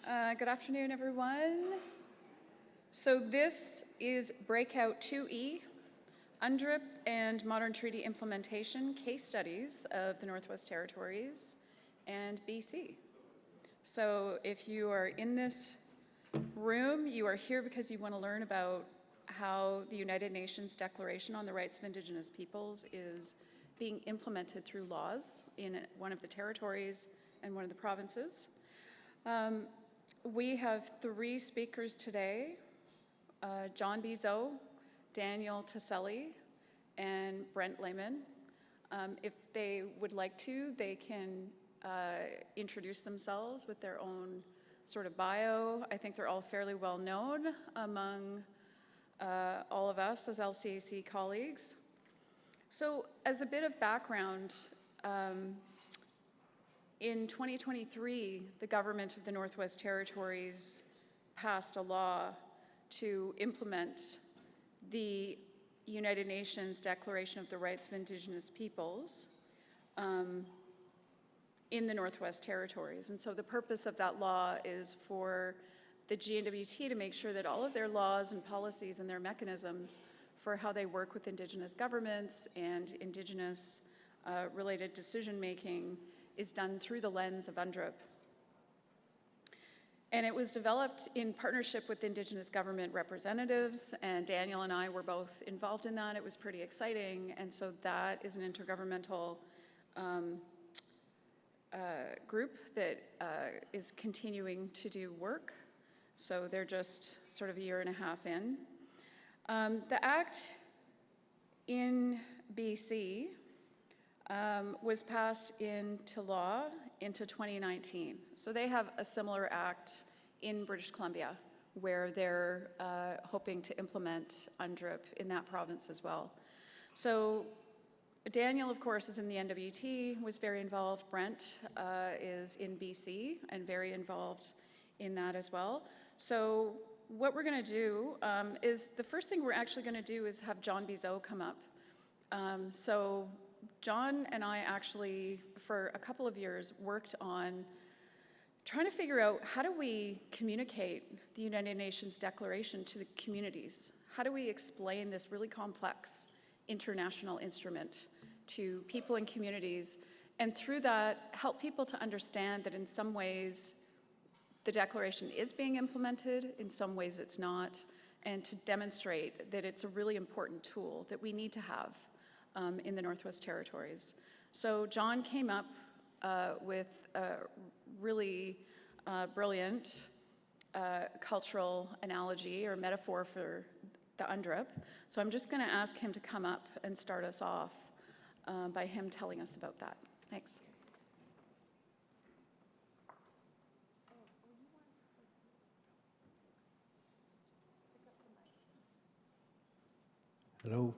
Good afternoon, everyone. So this is Breakout 2E, UNDRIP and Modern Treaty Implementation Case Studies of the Northwest Territories and BC. So if you are in this room, you are here because you want to learn about how the United Nations Declaration on the Rights of Indigenous Peoples is being implemented through laws in one of the territories and one of the provinces. We have three speakers today, John Bizot, Daniel Taselli, and Brent Lehman. If they would like to, they can introduce themselves with their own sort of bio. I think they're all fairly well known among all of us as LCAC colleagues. So as a bit of background, in 2023, the government of the Northwest Territories passed a law to implement the United Nations Declaration of the Rights of Indigenous Peoples in the Northwest Territories. And so the purpose of that law is for the NWT to make sure that all of their laws and policies and their mechanisms for how they work with Indigenous governments and Indigenous related decision-making is done through the lens of UNDRIP. And it was developed in partnership with Indigenous government representatives, and Daniel and I were both involved in that. It was pretty exciting, and so that is an intergovernmental group that is continuing to do work. So they're just sort of a year and a half in. The Act in BC was passed into law into 2019. So they have a similar act in British Columbia where they're hoping to implement UNDRIP in that province as well. So Daniel, of course, is in the NWT, was very involved. Brent is in BC and very involved in that as well. So what we're going to do is the first thing we're actually going to do is have John Bizot come up. So John and I actually, for a couple of years, worked on trying to figure out how do we communicate the United Nations Declaration to the communities? How do we explain this really complex international instrument to people and communities? And through that, help people to understand that in some ways the Declaration is being implemented, in some ways it's not, and to demonstrate that it's a really important tool that we need to have in the Northwest Territories. So John came up with a really brilliant cultural analogy or metaphor for the UNDRIP. So I'm just going to ask him to come up and start us off by him telling us about that. Thanks. Hello.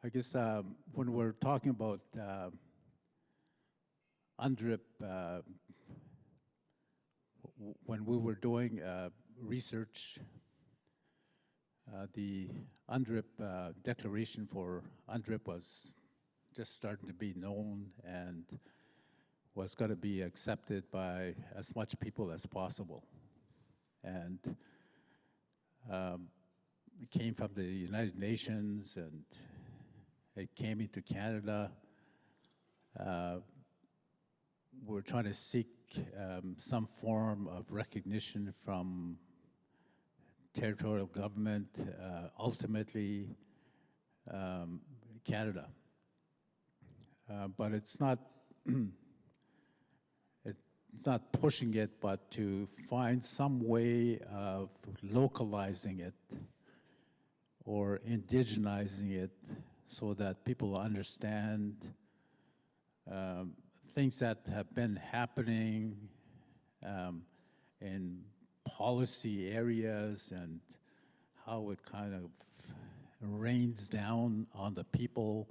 I guess when we're talking about UNDRIP, when we were doing research, the UNDRIP declaration for UNDRIP was just starting to be known and was going to be accepted by as much people as possible. And it came from the United Nations and it came into Canada. We're trying to seek some form of recognition from territorial government, ultimately Canada. But it's not it's not pushing it, but to find some way of localizing it or indigenizing it so that people understand things that have been happening in policy areas and how it kind of rains down on the people,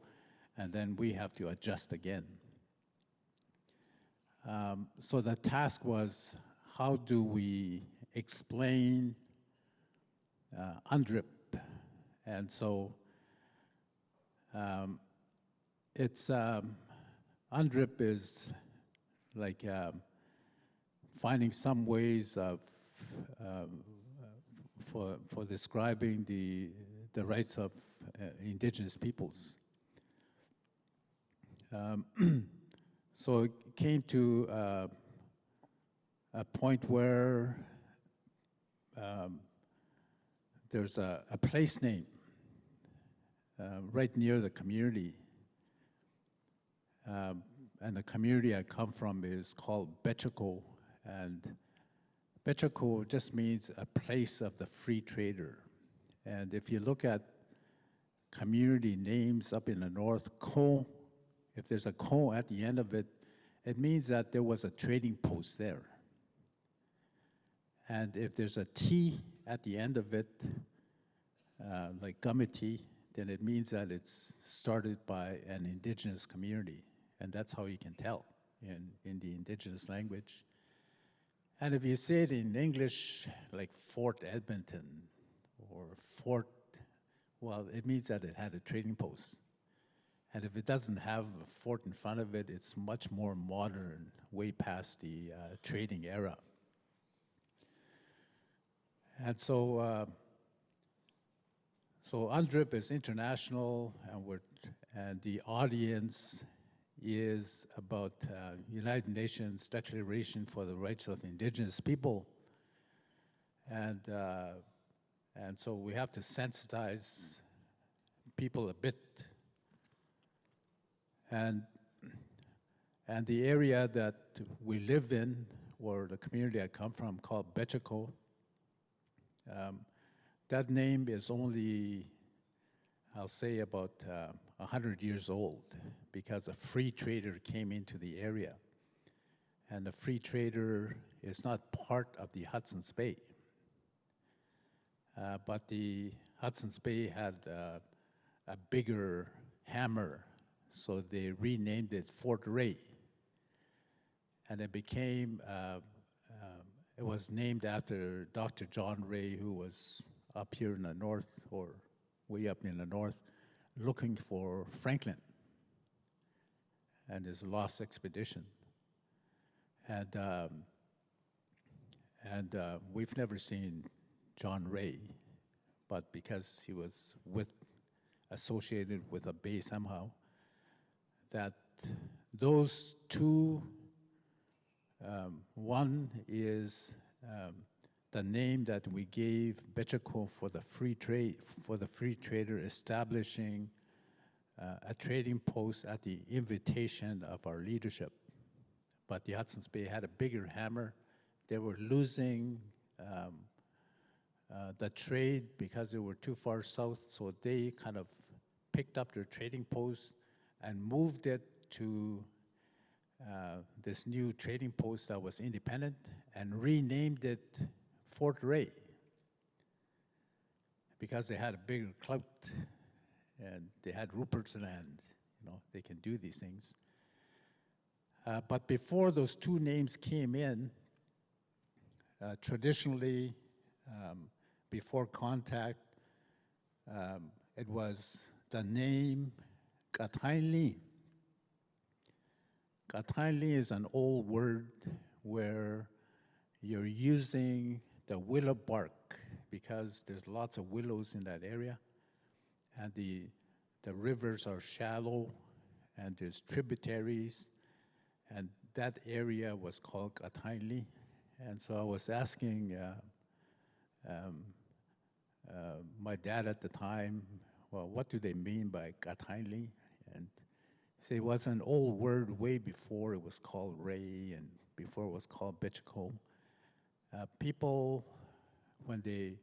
and then we have to adjust again. So the task was, how do we explain UNDRIP? And so it's UNDRIP is like finding some ways of for describing the rights of indigenous peoples. So it came to a point where there's a place name right near the community. And the community I come from is called Betchako, and Betchako just means a place of the free trader. And if you look at community names up in the north, Ko, if there's a Ko at the end of it, it means that there was a trading post there. And if there's a T at the end of it, like Gamiti, then it means that it's started by an indigenous community. And that's how you can tell in the indigenous language. And if you say it in English, like Fort Edmonton or Fort, well, it means that it had a trading post. And if it doesn't have a fort in front of it, it's much more modern, way past the trading era. And so UNDRIP is international, and the audience is about United Nations Declaration for the Rights of Indigenous People. And so we have to sensitize people a bit. And the area that we live in, or the community I come from, called Betchako, that name is only, I'll say, about 100 years old, because a free trader came into the area. And the free trader is not part of the Hudson's Bay. But the Hudson's Bay had a bigger hammer, so they renamed it Fort Ray. And it became, it was named after Dr. John Ray, who was up here in the north, or way up in the north, looking for Franklin and his lost expedition. And we've never seen John Ray, but because he was associated with a bay somehow, that those two, one is the name that we gave Betchako for the free trader establishing a trading post at the invitation of our leadership. But the Hudson's Bay had a bigger hammer. They were losing the trade because they were too far south, so they kind of picked up their trading post and moved it to this new trading post that was independent and renamed it Fort Ray, because they had a bigger clout and they had Rupert's land. They can do these things. But before those two names came in, traditionally, before contact, it was the name Katainli. Katainli is an old word where you're using the willow bark, because there's lots of willows in that area, and the rivers are shallow, and there's tributaries, and that area was called Katainli. And so I was asking my dad at the time, well, what do they mean by Katainli? And he said it was an old word way before it was called Ray and before it was called Betchako. People, when they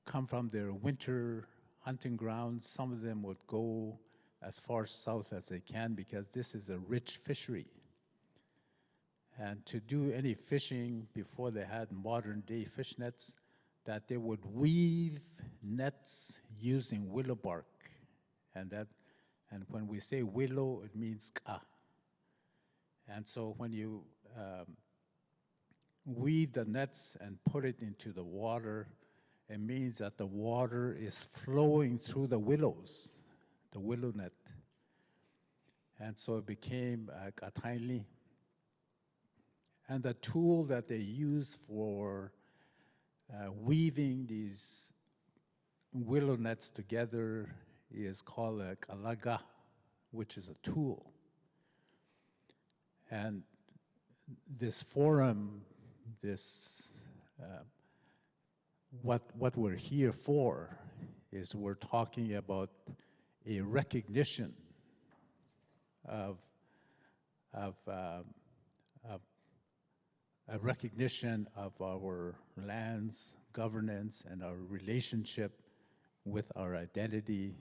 come from their winter hunting grounds, some of them would go as far south as they can, because this is a rich fishery. And to do any fishing before they had modern day fish nets, that they would weave nets using willow bark. And when we say willow, it means ka. And so when you weave the nets and put it into the water, it means that the water is flowing through the willows, the willow net. And so it became Kataili. And the tool that they use for weaving these willow nets together is called a kalaga, which is a tool. And this forum, what we're here for is we're talking about a recognition of a recognition of our land's governance and our relationship with our identity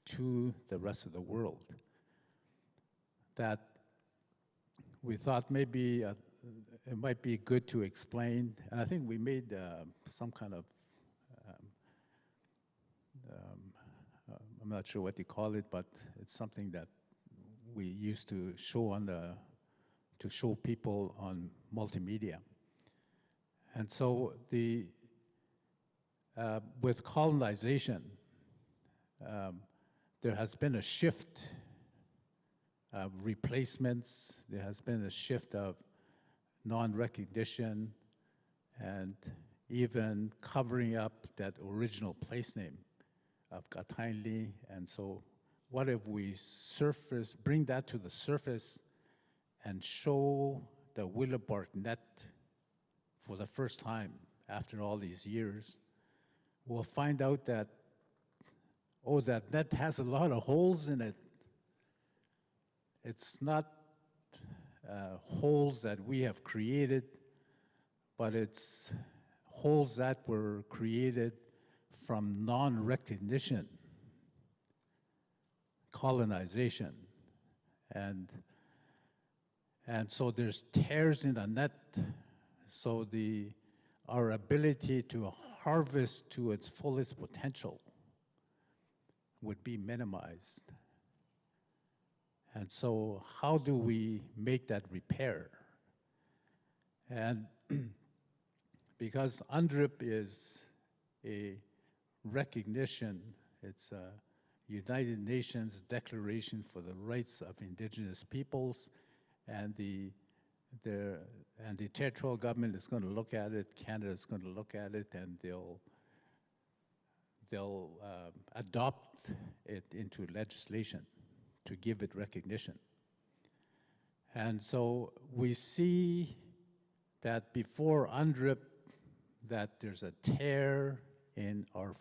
to the rest of the world. That we thought maybe it might be good to explain, and I think we made some kind of, I'm not sure what you call it, but it's something that we used to show to show people on multimedia. And so with colonization, there has been a shift of replacements, there has been a shift of non-recognition, and even covering up that original place name of Kataili. And so what if we bring that to the surface and show the willow bark net for the first time after all these years? We'll find out that, oh, that net has a lot of holes in it. It's not holes that we have created, but it's holes that were created from non-recognition, colonization. And so there's tears in the net, so our ability to harvest to its fullest potential would be minimized. And so how do we make that repair? And because UNDRIP is a recognition, it's a United Nations Declaration for the Rights of Indigenous Peoples, and the territorial government is going to look at it, Canada is going to look at it, and they'll adopt it into legislation to give it recognition. And so we see that before UNDRIP, that there's a tear in our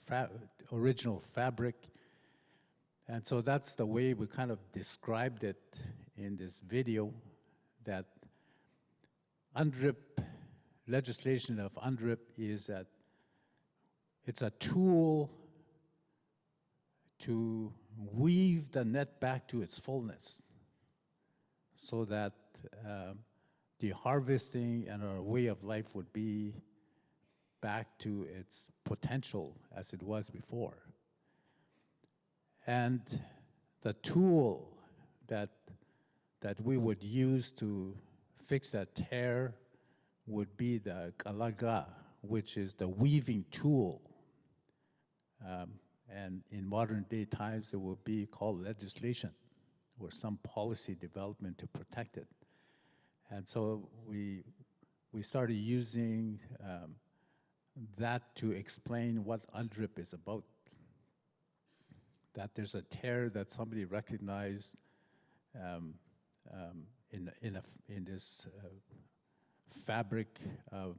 original fabric. And so that's the way we kind of described it in this video, that UNDRIP, legislation of UNDRIP is that it's a tool to weave the net back to its fullness so that the harvesting and our way of life would be back to its potential as it was before. And the tool that we would use to fix that tear would be the kalaga, which is the weaving tool. And in modern day times, it will be called legislation or some policy development to protect it. And so we started using that to explain what UNDRIP is about. That there's a tear that somebody recognized in this fabric of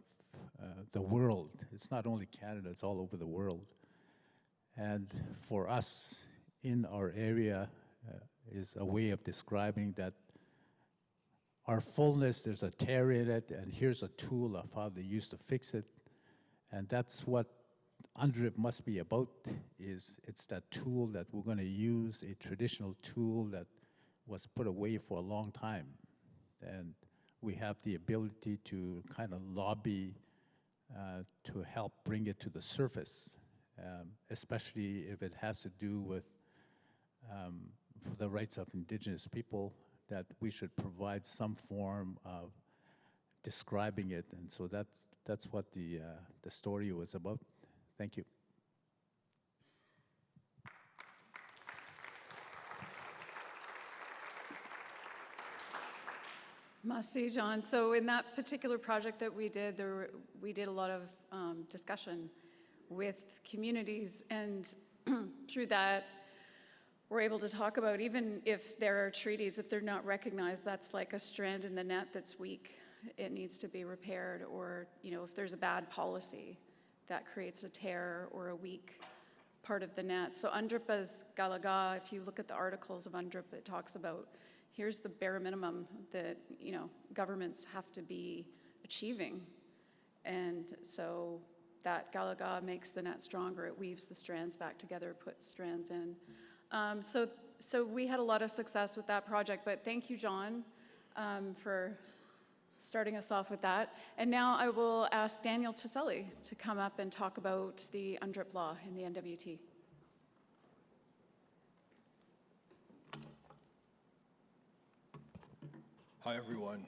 the world. It's not only Canada, it's all over the world. And for us in our area is a way of describing that our fullness, there's a tear in it, and here's a tool of how they used to fix it. And that's what UNDRIP must be about, it's that tool that we're going to use, a traditional tool that was put away for a long time. And we have the ability to kind of lobby to help bring it to the surface, especially if it has to do with for the rights of Indigenous people, that we should provide some form of describing it. And so that's what the story was about. Thank you. Must see, John. So in that particular project that we did, we did a lot of discussion with communities, and through that, we're able to talk about, even if there are treaties, if they're not recognized, that's like a strand in the net that's weak. It needs to be repaired, or if there's a bad policy that creates a tear or a weak part of the net. So UNDRIP's Galaga, if you look at the articles of UNDRIP, it talks about here's the bare minimum that governments have to be achieving. And so that Galaga makes the net stronger. It weaves the strands back together, puts strands in. So we had a lot of success with that project, but thank you, John, for starting us off with that. And now I will ask Daniel Tiselli to come up and talk about the UNDRIP law in the NWT. Hi, everyone.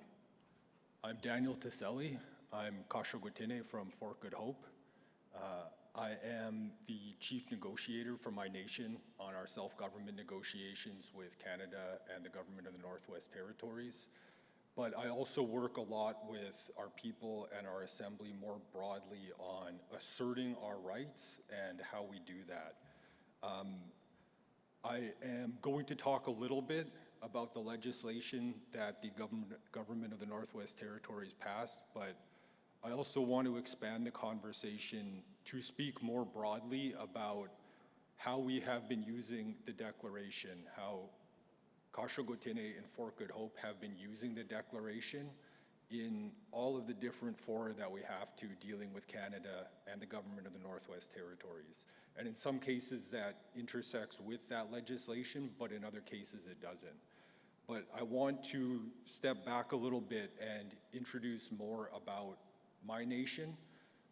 I'm Daniel Tiselli. I'm Kashogutine from Fort Good Hope. I am the chief negotiator for my nation on our self-government negotiations with Canada and the government of the Northwest Territories. But I also work a lot with our people and our assembly more broadly on asserting our rights and how we do that. I am going to talk a little bit about the legislation that the government of the Northwest Territories passed, but I also want to expand the conversation to speak more broadly about how we have been using the declaration, how Kashogutine and Fort Good Hope have been using the declaration in all of the different fora that we have to dealing with Canada and the government of the Northwest Territories. And in some cases that intersects with that legislation, but in other cases it doesn't. But I want to step back a little bit and introduce more about my nation.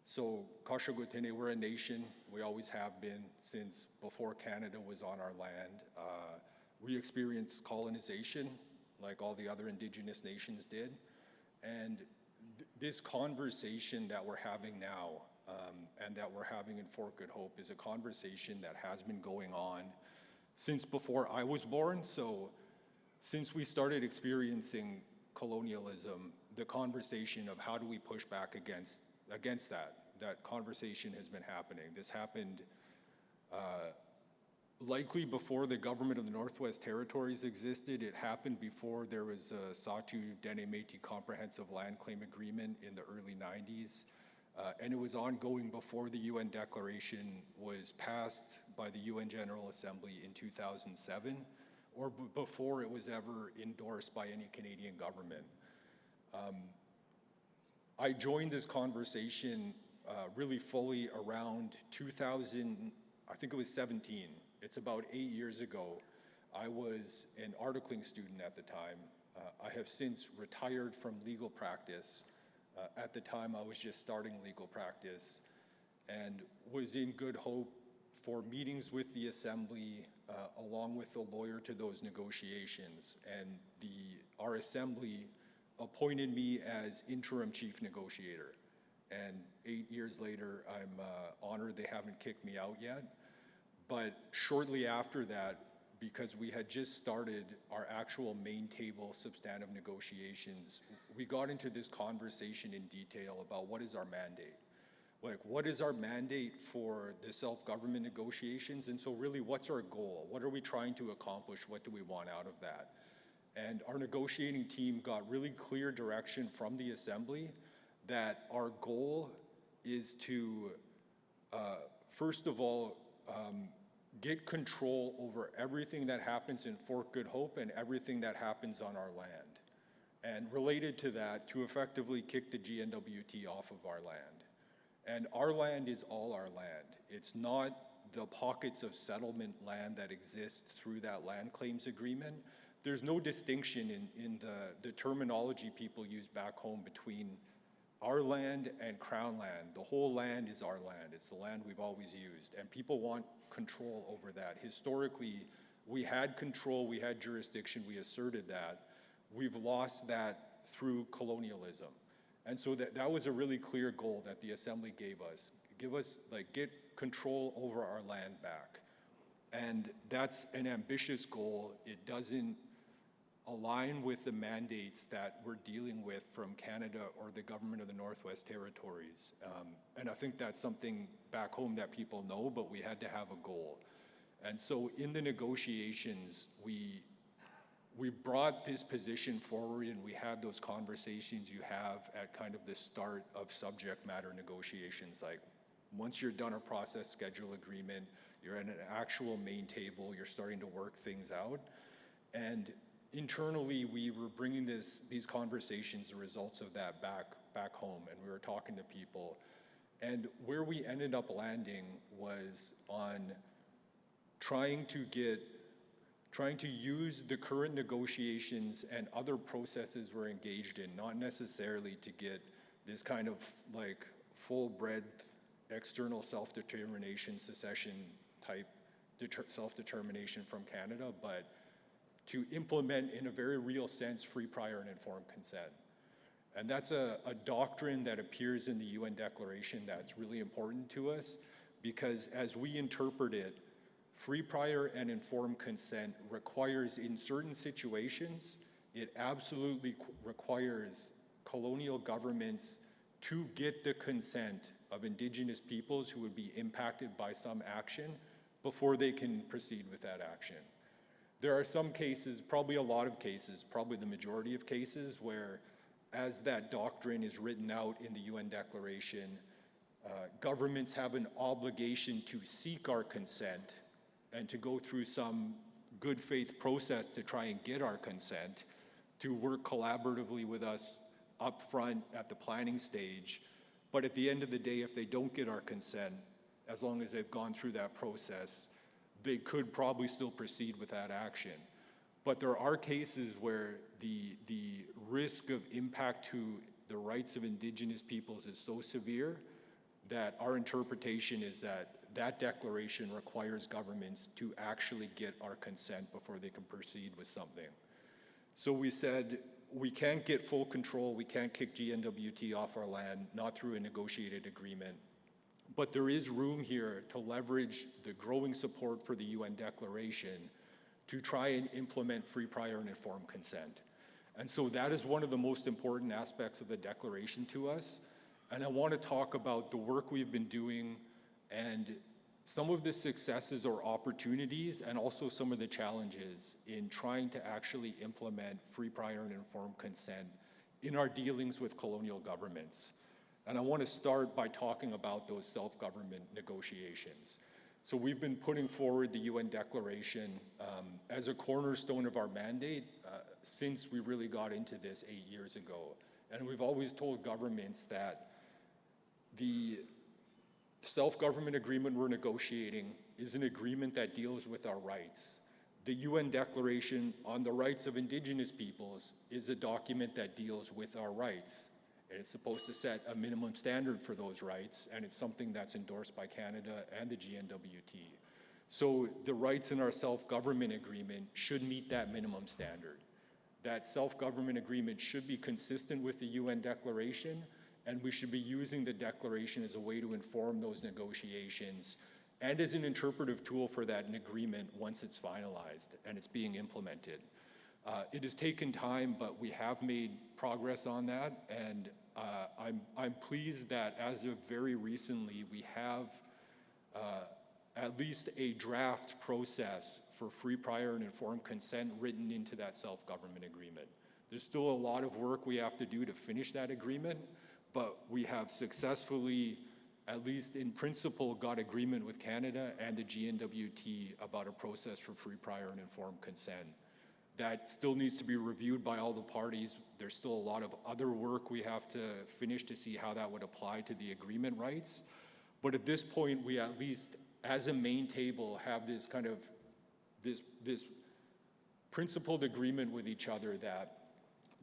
So Kashogutine, we're a nation. We always have been since before Canada was on our land. We experienced colonization like all the other Indigenous nations did. And this conversation that we're having now and that we're having in Fort Good Hope is a conversation that has been going on since before I was born. So since we started experiencing colonialism, the conversation of how do we push back against that conversation has been happening. This happened likely before the government of the Northwest Territories existed. It happened before there was a Satu Dene Métis Comprehensive Land Claim Agreement in the early 90s. And it was ongoing before the UN Declaration was passed by the UN General Assembly in 2007, or before it was ever endorsed by any Canadian government. I joined this conversation really fully around 2000, I think it was 17. It's about 8 years ago. I was an articling student at the time. I have since retired from legal practice. At the time, I was just starting legal practice and was in good hope for meetings with the Assembly, along with the lawyer to those negotiations. And our Assembly appointed me as interim chief negotiator. And 8 years later, I'm honored they haven't kicked me out yet. But shortly after that, because we had just started our actual main table substantive negotiations, we got into this conversation in detail about what is our mandate. Like, what is our mandate for the self-government negotiations? And so really, what's our goal? What are we trying to accomplish? What do we want out of that? And our negotiating team got really clear direction from the Assembly that our goal is to, first of all, get control over everything that happens in Fort Good Hope and everything that happens on our land. And related to that, to effectively kick the GNWT off of our land. And our land is all our land. It's not the pockets of settlement land that exist through that land claims agreement. There's no distinction in the terminology people use back home between our land and Crown land. The whole land is our land. It's the land we've always used. And people want control over that. Historically, we had control, we had jurisdiction, we asserted that. We've lost that through colonialism. And so that was a really clear goal that the Assembly gave us. Get control over our land back. And that's an ambitious goal. It doesn't align with the mandates that we're dealing with from Canada or the government of the Northwest Territories. And I think that's something back home that people know, but we had to have a goal. And so in the negotiations, we brought this position forward and we had those conversations you have at kind of the start of subject matter negotiations. Like once you're done a process schedule agreement, you're at an actual main table, you're starting to work things out. And internally, we were bringing these conversations, the results of that back home, and we were talking to people. And where we ended up landing was on trying to use the current negotiations and other processes we're engaged in, not necessarily to get this kind of like full breadth external self-determination secession type self-determination from Canada, but to implement in a very real sense free, prior, and informed consent. And that's a doctrine that appears in the UN Declaration that's really important to us, because as we interpret it, free, prior, and informed consent requires, in certain situations, it absolutely requires colonial governments to get the consent of Indigenous peoples who would be impacted by some action before they can proceed with that action. There are some cases, probably a lot of cases, probably the majority of cases, where as that doctrine is written out in the UN Declaration, governments have an obligation to seek our consent and to go through some good faith process to try and get our consent, to work collaboratively with us up front at the planning stage. But at the end of the day, if they don't get our consent, as long as they've gone through that process, they could probably still proceed with that action. But there are cases where the risk of impact to the rights of Indigenous peoples is so severe that our interpretation is that that declaration requires governments to actually get our consent before they can proceed with something. So we said, we can't get full control, we can't kick GNWT off our land, not through a negotiated agreement. But there is room here to leverage the growing support for the UN Declaration to try and implement free, prior, and informed consent. And so that is one of the most important aspects of the Declaration to us. And I want to talk about the work we've been doing and some of the successes or opportunities, and also some of the challenges in trying to actually implement free, prior, and informed consent in our dealings with colonial governments. And I want to start by talking about those self-government negotiations. So we've been putting forward the UN Declaration as a cornerstone of our mandate since we really got into this 8 years ago. And we've always told governments that the self-government agreement we're negotiating is an agreement that deals with our rights. The UN Declaration on the Rights of Indigenous Peoples is a document that deals with our rights. And it's supposed to set a minimum standard for those rights, and it's something that's endorsed by Canada and the GNWT. So the rights in our self-government agreement should meet that minimum standard. That self-government agreement should be consistent with the UN Declaration, and we should be using the Declaration as a way to inform those negotiations and as an interpretive tool for that agreement once it's finalized and it's being implemented. It has taken time, but we have made progress on that, and I'm pleased that as of very recently, we have at least a draft process for free, prior, and informed consent written into that self-government agreement. There's still a lot of work we have to do to finish that agreement, but we have successfully, at least in principle, got agreement with Canada and the GNWT about a process for free, prior, and informed consent. That still needs to be reviewed by all the parties. There's still a lot of other work we have to finish to see how that would apply to the agreement rights. But at this point, we at least, as a main table, have this kind of, this principled agreement with each other that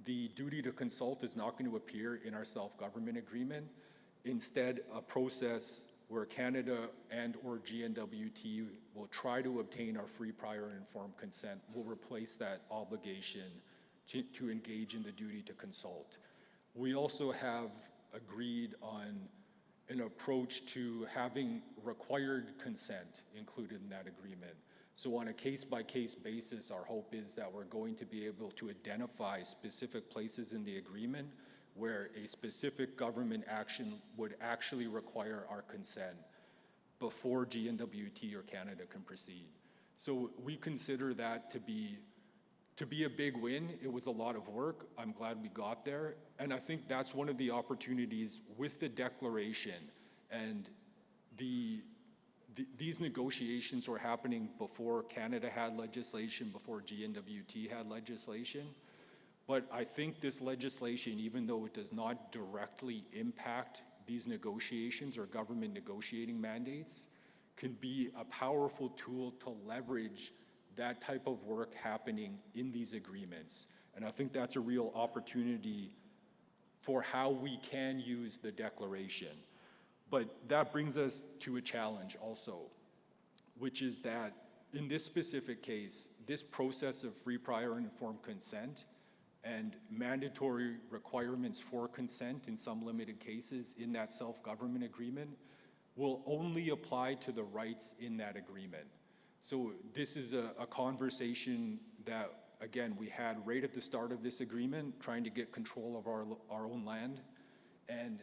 the duty to consult is not going to appear in our self-government agreement. Instead, a process where Canada and or GNWT will try to obtain our free, prior, and informed consent will replace that obligation to engage in the duty to consult. We also have agreed on an approach to having required consent included in that agreement. So on a case-by-case basis, our hope is that we're going to be able to identify specific places in the agreement where a specific government action would actually require our consent before GNWT or Canada can proceed. So we consider that to be a big win. It was a lot of work. I'm glad we got there. And I think that's one of the opportunities with the declaration. And these negotiations were happening before Canada had legislation, before GNWT had legislation. But I think this legislation, even though it does not directly impact these negotiations or government negotiating mandates, can be a powerful tool to leverage that type of work happening in these agreements. And I think that's a real opportunity for how we can use the declaration. But that brings us to a challenge also, which is that in this specific case, this process of free, prior, and informed consent and mandatory requirements for consent in some limited cases in that self-government agreement will only apply to the rights in that agreement. So this is a conversation that, again, we had right at the start of this agreement, trying to get control of our own land. And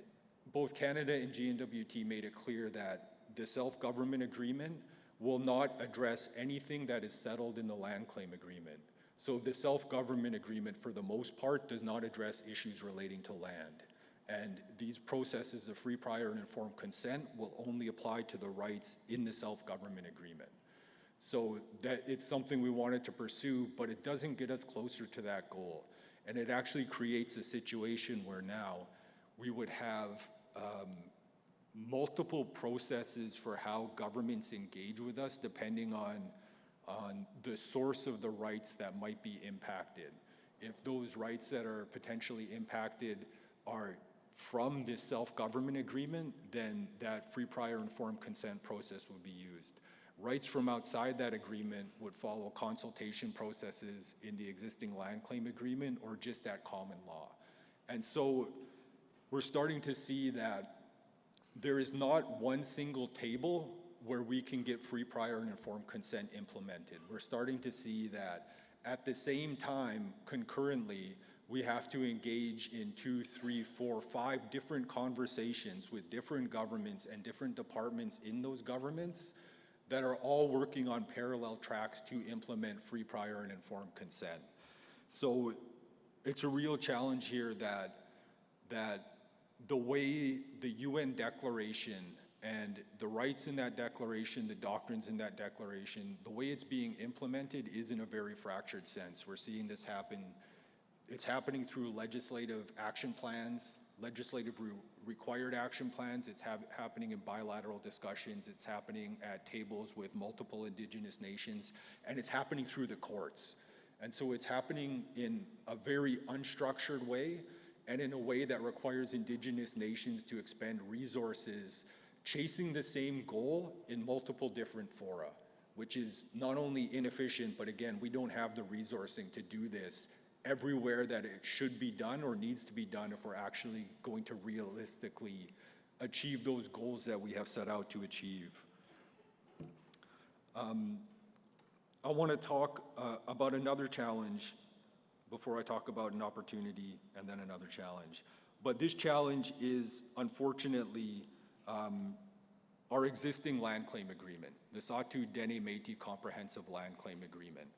both Canada and GNWT made it clear that the self-government agreement will not address anything that is settled in the land claim agreement. So the self-government agreement, for the most part, does not address issues relating to land. And these processes of free, prior, and informed consent will only apply to the rights in the self-government agreement. So that it's something we wanted to pursue, but it doesn't get us closer to that goal. And it actually creates a situation where now we would have multiple processes for how governments engage with us depending on the source of the rights that might be impacted. If those rights that are potentially impacted are from this self-government agreement, then that free, prior, informed consent process would be used. Rights from outside that agreement would follow consultation processes in the existing land claim agreement or just at common law. And so we're starting to see that there is not one single table where we can get free, prior, and informed consent implemented. We're starting to see that at the same time, concurrently, we have to engage in 2, 3, 4, 5 different conversations with different governments and different departments in those governments that are all working on parallel tracks to implement free, prior, and informed consent. So it's a real challenge here that the way the UN declaration and the rights in that declaration, the doctrines in that declaration, the way it's being implemented is in a very fractured sense. We're seeing this happen. It's happening through legislative action plans, legislative required action plans. It's happening in bilateral discussions. It's happening at tables with multiple Indigenous nations, and it's happening through the courts. And so it's happening in a very unstructured way and in a way that requires Indigenous nations to expend resources chasing the same goal in multiple different fora, which is not only inefficient, but again, we don't have the resourcing to do this everywhere that it should be done or needs to be done if we're actually going to realistically achieve those goals that we have set out to achieve. I want to talk about another challenge before I talk about an opportunity and then another challenge. But this challenge is, unfortunately, our existing land claim agreement, the Satu Dene Métis Comprehensive Land Claim Agreement.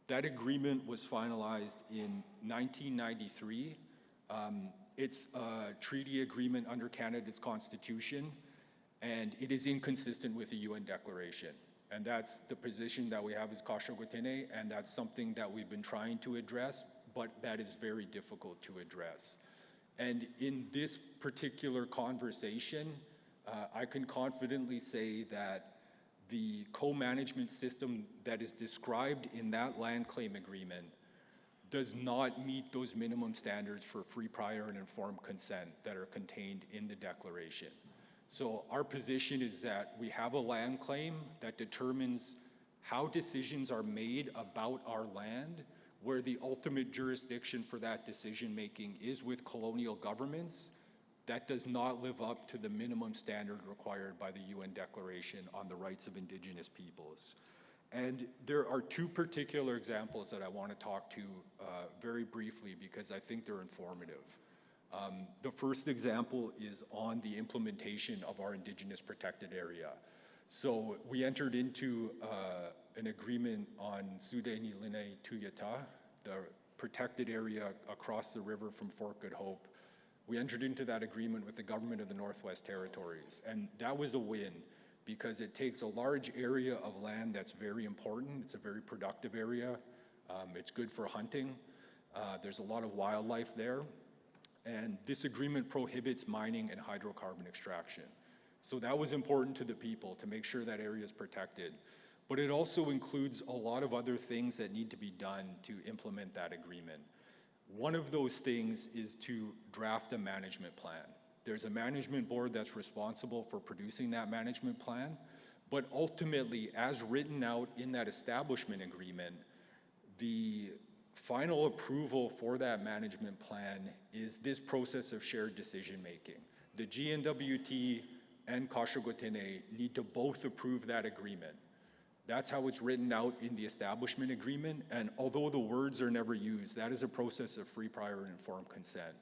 That agreement was finalized in 1993. It's a treaty agreement under Canada's Constitution, and it is inconsistent with the UN Declaration. And that's the position that we have as Kashogutene, and that's something that we've been trying to address, but that is very difficult to address. And in this particular conversation, I can confidently say that the co-management system that is described in that land claim agreement does not meet those minimum standards for free, prior, and informed consent that are contained in the declaration. So our position is that we have a land claim that determines how decisions are made about our land, where the ultimate jurisdiction for that decision-making is with colonial governments. That does not live up to the minimum standard required by the UN Declaration on the Rights of Indigenous Peoples. And there are two particular examples that I want to talk to very briefly because I think they're informative. The first example is on the implementation of our Indigenous protected area. So we entered into an agreement on Sudeni Linei Tuyata, the protected area across the river from Fort Good Hope. We entered into that agreement with the government of the Northwest Territories, and that was a win because it takes a large area of land that's very important. It's a very productive area. It's good for hunting. There's a lot of wildlife there. And this agreement prohibits mining and hydrocarbon extraction. So that was important to the people to make sure that area is protected. But it also includes a lot of other things that need to be done to implement that agreement. One of those things is to draft a management plan. There's a management board that's responsible for producing that management plan, but ultimately, as written out in that establishment agreement, the final approval for that management plan is this process of shared decision-making. The GNWT and Kashogotene need to both approve that agreement. That's how it's written out in the establishment agreement, and although the words are never used, that is a process of free, prior, and informed consent.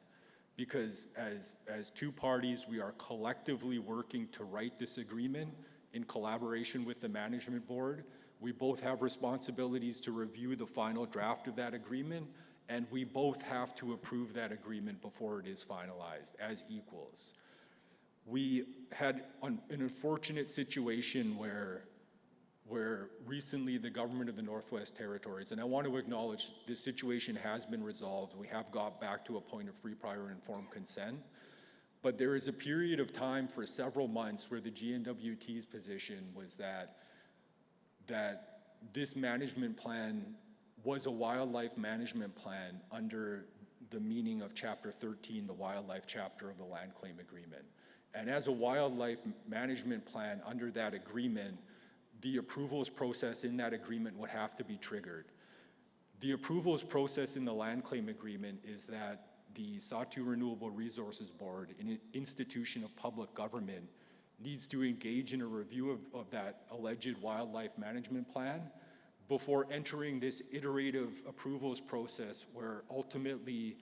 Because as two parties, we are collectively working to write this agreement in collaboration with the management board. We both have responsibilities to review the final draft of that agreement, and we both have to approve that agreement before it is finalized as equals. We had an unfortunate situation where recently the government of the Northwest Territories, and I want to acknowledge this situation has been resolved. We have got back to a point of free, prior, and informed consent. But there is a period of time for several months where the GNWT's position was that this management plan was a wildlife management plan under the meaning of Chapter 13, the wildlife chapter of the land claim agreement. And as a wildlife management plan under that agreement, the approvals process in that agreement would have to be triggered. The approvals process in the land claim agreement is that the Sahtu Renewable Resources Board, an institution of public government, needs to engage in a review of that alleged wildlife management plan before entering this iterative approvals process where ultimately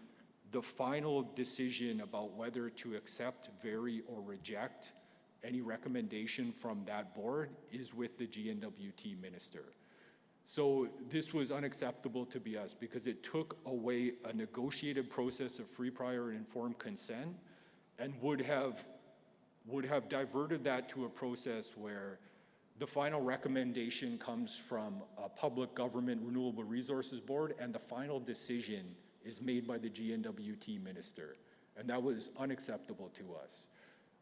the final decision about whether to accept, vary, or reject any recommendation from that board is with the GNWT minister. So this was unacceptable to us because it took away a negotiated process of free, prior, and informed consent and would have diverted that to a process where the final recommendation comes from a public government renewable resources board and the final decision is made by the GNWT minister. And that was unacceptable to us.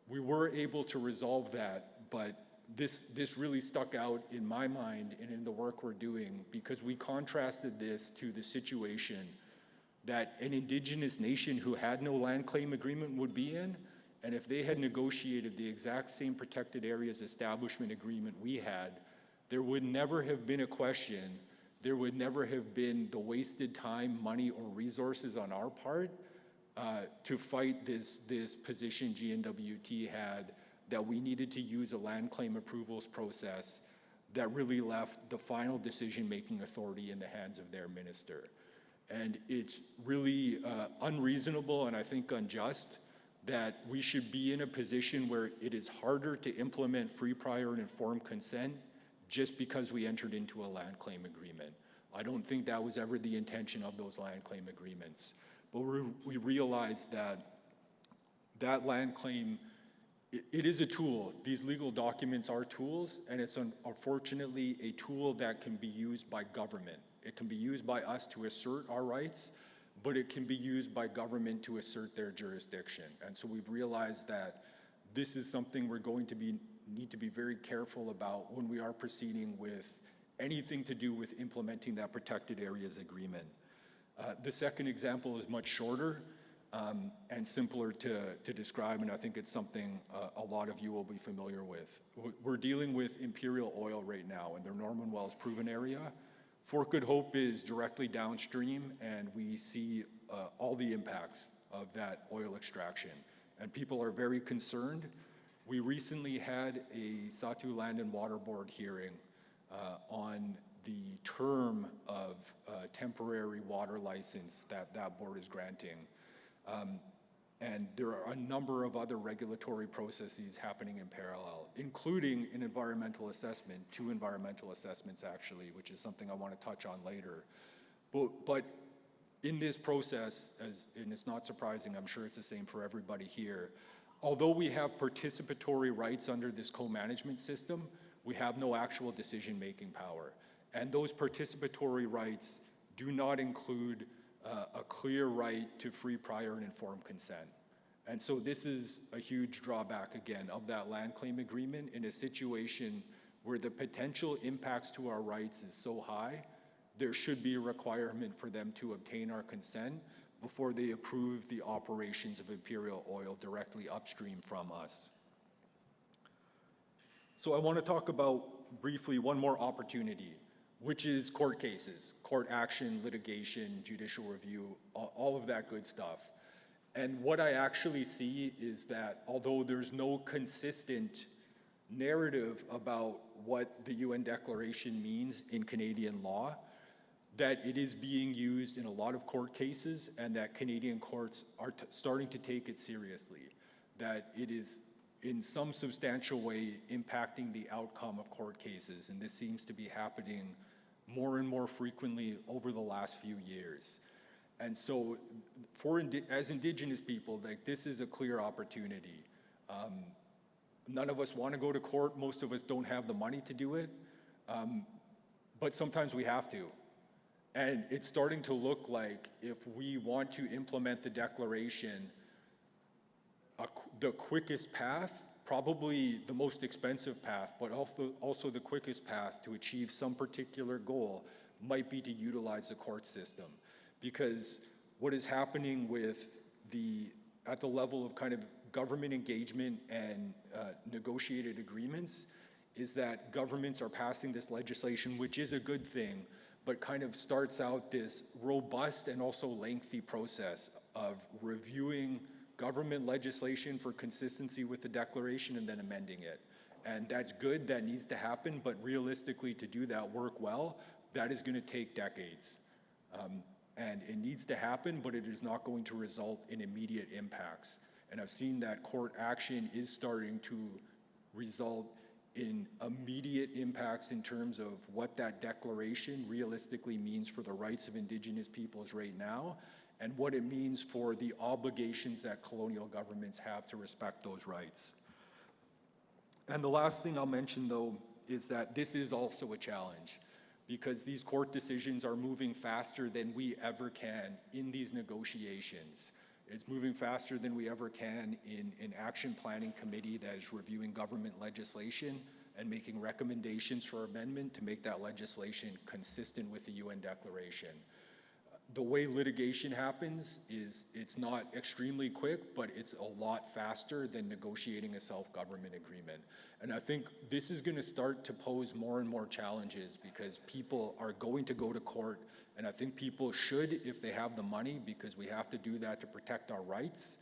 We were able to resolve that, but this really stuck out in my mind and in the work we're doing because we contrasted this to the situation that an Indigenous nation who had no land claim agreement would be in, and if they had negotiated the exact same protected areas establishment agreement we had, there would never have been a question, there would never have been the wasted time, money, or resources on our part to fight this position GNWT had that we needed to use a land claim approvals process that really left the final decision-making authority in the hands of their minister. And it's really unreasonable and I think unjust that we should be in a position where it is harder to implement free, prior, and informed consent just because we entered into a land claim agreement. I don't think that was ever the intention of those land claim agreements. But we realized that land claim, it is a tool. These legal documents are tools, and it's unfortunately a tool that can be used by government. It can be used by us to assert our rights, but it can be used by government to assert their jurisdiction. And so we've realized that this is something we're going to need to be very careful about when we are proceeding with anything to do with implementing that protected areas agreement. The second example is much shorter and simpler to describe, and I think it's something a lot of you will be familiar with. We're dealing with Imperial Oil right now in their Norman Wells proven area. Fort Good Hope is directly downstream, and we see all the impacts of that oil extraction, and people are very concerned. We recently had a Sahtu Land and Water Board hearing on the term of temporary water license that that board is granting. And there are a number of other regulatory processes happening in parallel, including an environmental assessment, 2 environmental assessments actually, which is something I want to touch on later. But in this process, and it's not surprising, I'm sure it's the same for everybody here, although we have participatory rights under this co-management system, we have no actual decision-making power. And those participatory rights do not include a clear right to free, prior, and informed consent. And so this is a huge drawback, again, of that land claim agreement in a situation where the potential impacts to our rights is so high, there should be a requirement for them to obtain our consent before they approve the operations of Imperial Oil directly upstream from us. So I want to talk about briefly one more opportunity, which is court cases, court action, litigation, judicial review, all of that good stuff. And what I actually see is that although there's no consistent narrative about what the UN Declaration means in Canadian law, that it is being used in a lot of court cases and that Canadian courts are starting to take it seriously, that it is in some substantial way impacting the outcome of court cases. And this seems to be happening more and more frequently over the last few years. And so as Indigenous people, like, this is a clear opportunity. None of us want to go to court. Most of us don't have the money to do it. But sometimes we have to. And it's starting to look like if we want to implement the declaration, the quickest path, probably the most expensive path, but also the quickest path to achieve some particular goal might be to utilize the court system. Because what is happening at the level of kind of government engagement and negotiated agreements is that governments are passing this legislation, which is a good thing, but kind of starts out this robust and also lengthy process of reviewing government legislation for consistency with the declaration and then amending it. And that's good, that needs to happen, but realistically, to do that work well, that is going to take decades. And it needs to happen, but it is not going to result in immediate impacts. And I've seen that court action is starting to result in immediate impacts in terms of what that declaration realistically means for the rights of Indigenous peoples right now, and what it means for the obligations that colonial governments have to respect those rights. And the last thing I'll mention, though, is that this is also a challenge, because these court decisions are moving faster than we ever can in these negotiations. It's moving faster than we ever can in an action planning committee that is reviewing government legislation and making recommendations for amendment to make that legislation consistent with the UN Declaration. The way litigation happens is it's not extremely quick, but it's a lot faster than negotiating a self-government agreement. And I think this is going to start to pose more and more challenges because people are going to go to court, and I think people should if they have the money, because we have to do that to protect our rights.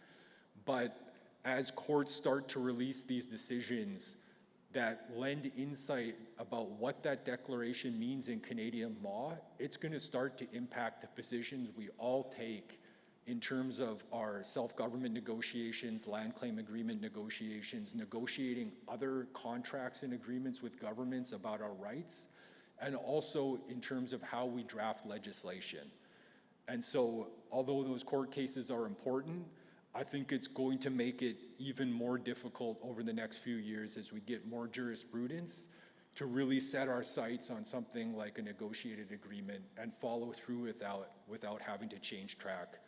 But as courts start to release these decisions that lend insight about what that declaration means in Canadian law, it's going to start to impact the positions we all take in terms of our self-government negotiations, land claim agreement negotiations, negotiating other contracts and agreements with governments about our rights, and also in terms of how we draft legislation. And so, although those court cases are important, I think it's going to make it even more difficult over the next few years as we get more jurisprudence to really set our sights on something like a negotiated agreement and follow through without having to change track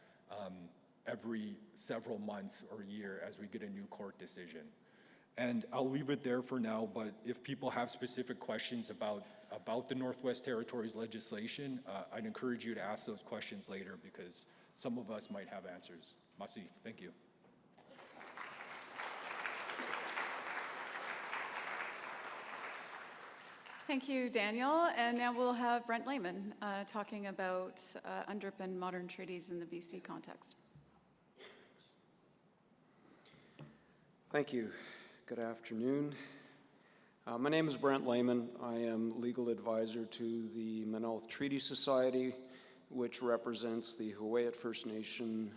every several months or year as we get a new court decision. And I'll leave it there for now, but if people have specific questions about the Northwest Territories legislation, I'd encourage you to ask those questions later because some of us might have answers. Masi, thank you. Thank you, Daniel. And now we'll have Brent Lehman talking about UNDRIP and modern treaties in the BC context. Thank you. Good afternoon. My name is Brent Lehman. I am legal advisor to the Manaus Treaty Society, which represents the Hawaiian First Nation,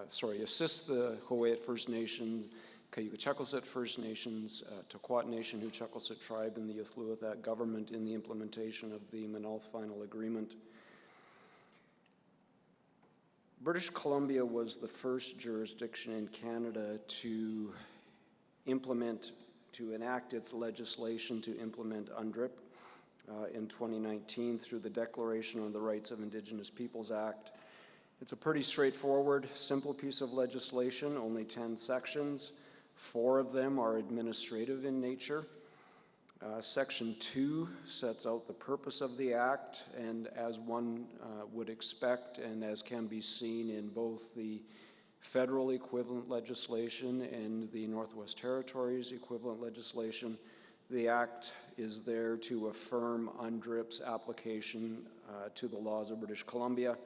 assists the Hawaiian First Nations, Cayuga-Checkosset First Nations, Toquat Nation, Hu-Checkosset Tribe, and the Ithluathat government in the implementation of the Manaus Final Agreement. British Columbia was the first jurisdiction in Canada to enact its legislation to implement UNDRIP in 2019 through the Declaration on the Rights of Indigenous Peoples Act. It's a pretty straightforward, simple piece of legislation, only 10 sections. 4 of them are administrative in nature. Section 2 sets out the purpose of the act, and as one would expect, and as can be seen in both the federal equivalent legislation and the Northwest Territories equivalent legislation, the act is there to affirm UNDRIP's application to the laws of British Columbia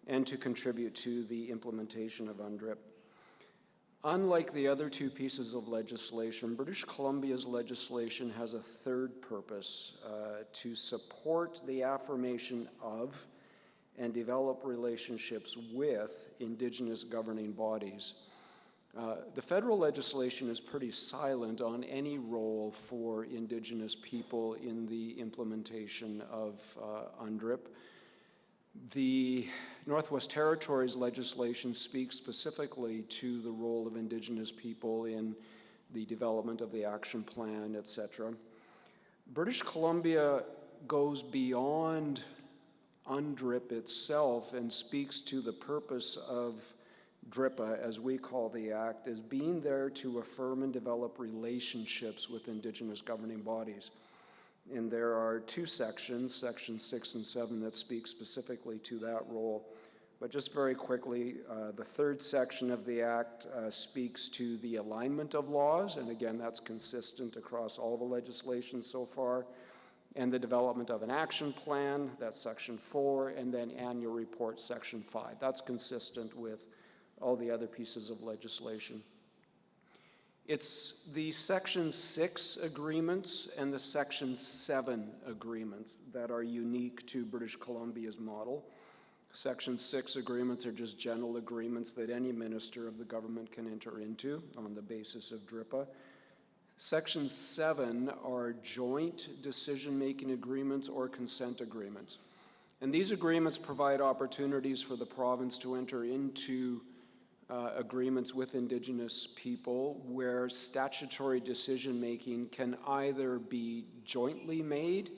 and to contribute to the implementation of UNDRIP. Unlike the other 2 pieces of legislation, British Columbia's legislation has a third purpose, to support the affirmation of and develop relationships with Indigenous governing bodies. The federal legislation is pretty silent on any role for Indigenous people in the implementation of UNDRIP. The Northwest Territories legislation speaks specifically to the role of Indigenous people in the development of the action plan, etc. British Columbia goes beyond UNDRIP itself and speaks to the purpose of DRIPA, as we call the act, as being there to affirm and develop relationships with Indigenous governing bodies. And there are 2 sections, sections 6 and 7, that speak specifically to that role. But just very quickly, the 3rd section of the Act speaks to the alignment of laws, and again, that's consistent across all the legislation so far, and the development of an action plan, that's section 4, and then annual report, section 5. That's consistent with all the other pieces of legislation. It's the Section 6 agreements and the Section 7 agreements that are unique to British Columbia's model. Section 6 agreements are just general agreements that any minister of the government can enter into on the basis of DRIPA. Section 7 are joint decision-making agreements or consent agreements. And these agreements provide opportunities for the province to enter into agreements with Indigenous people where statutory decision-making can either be jointly made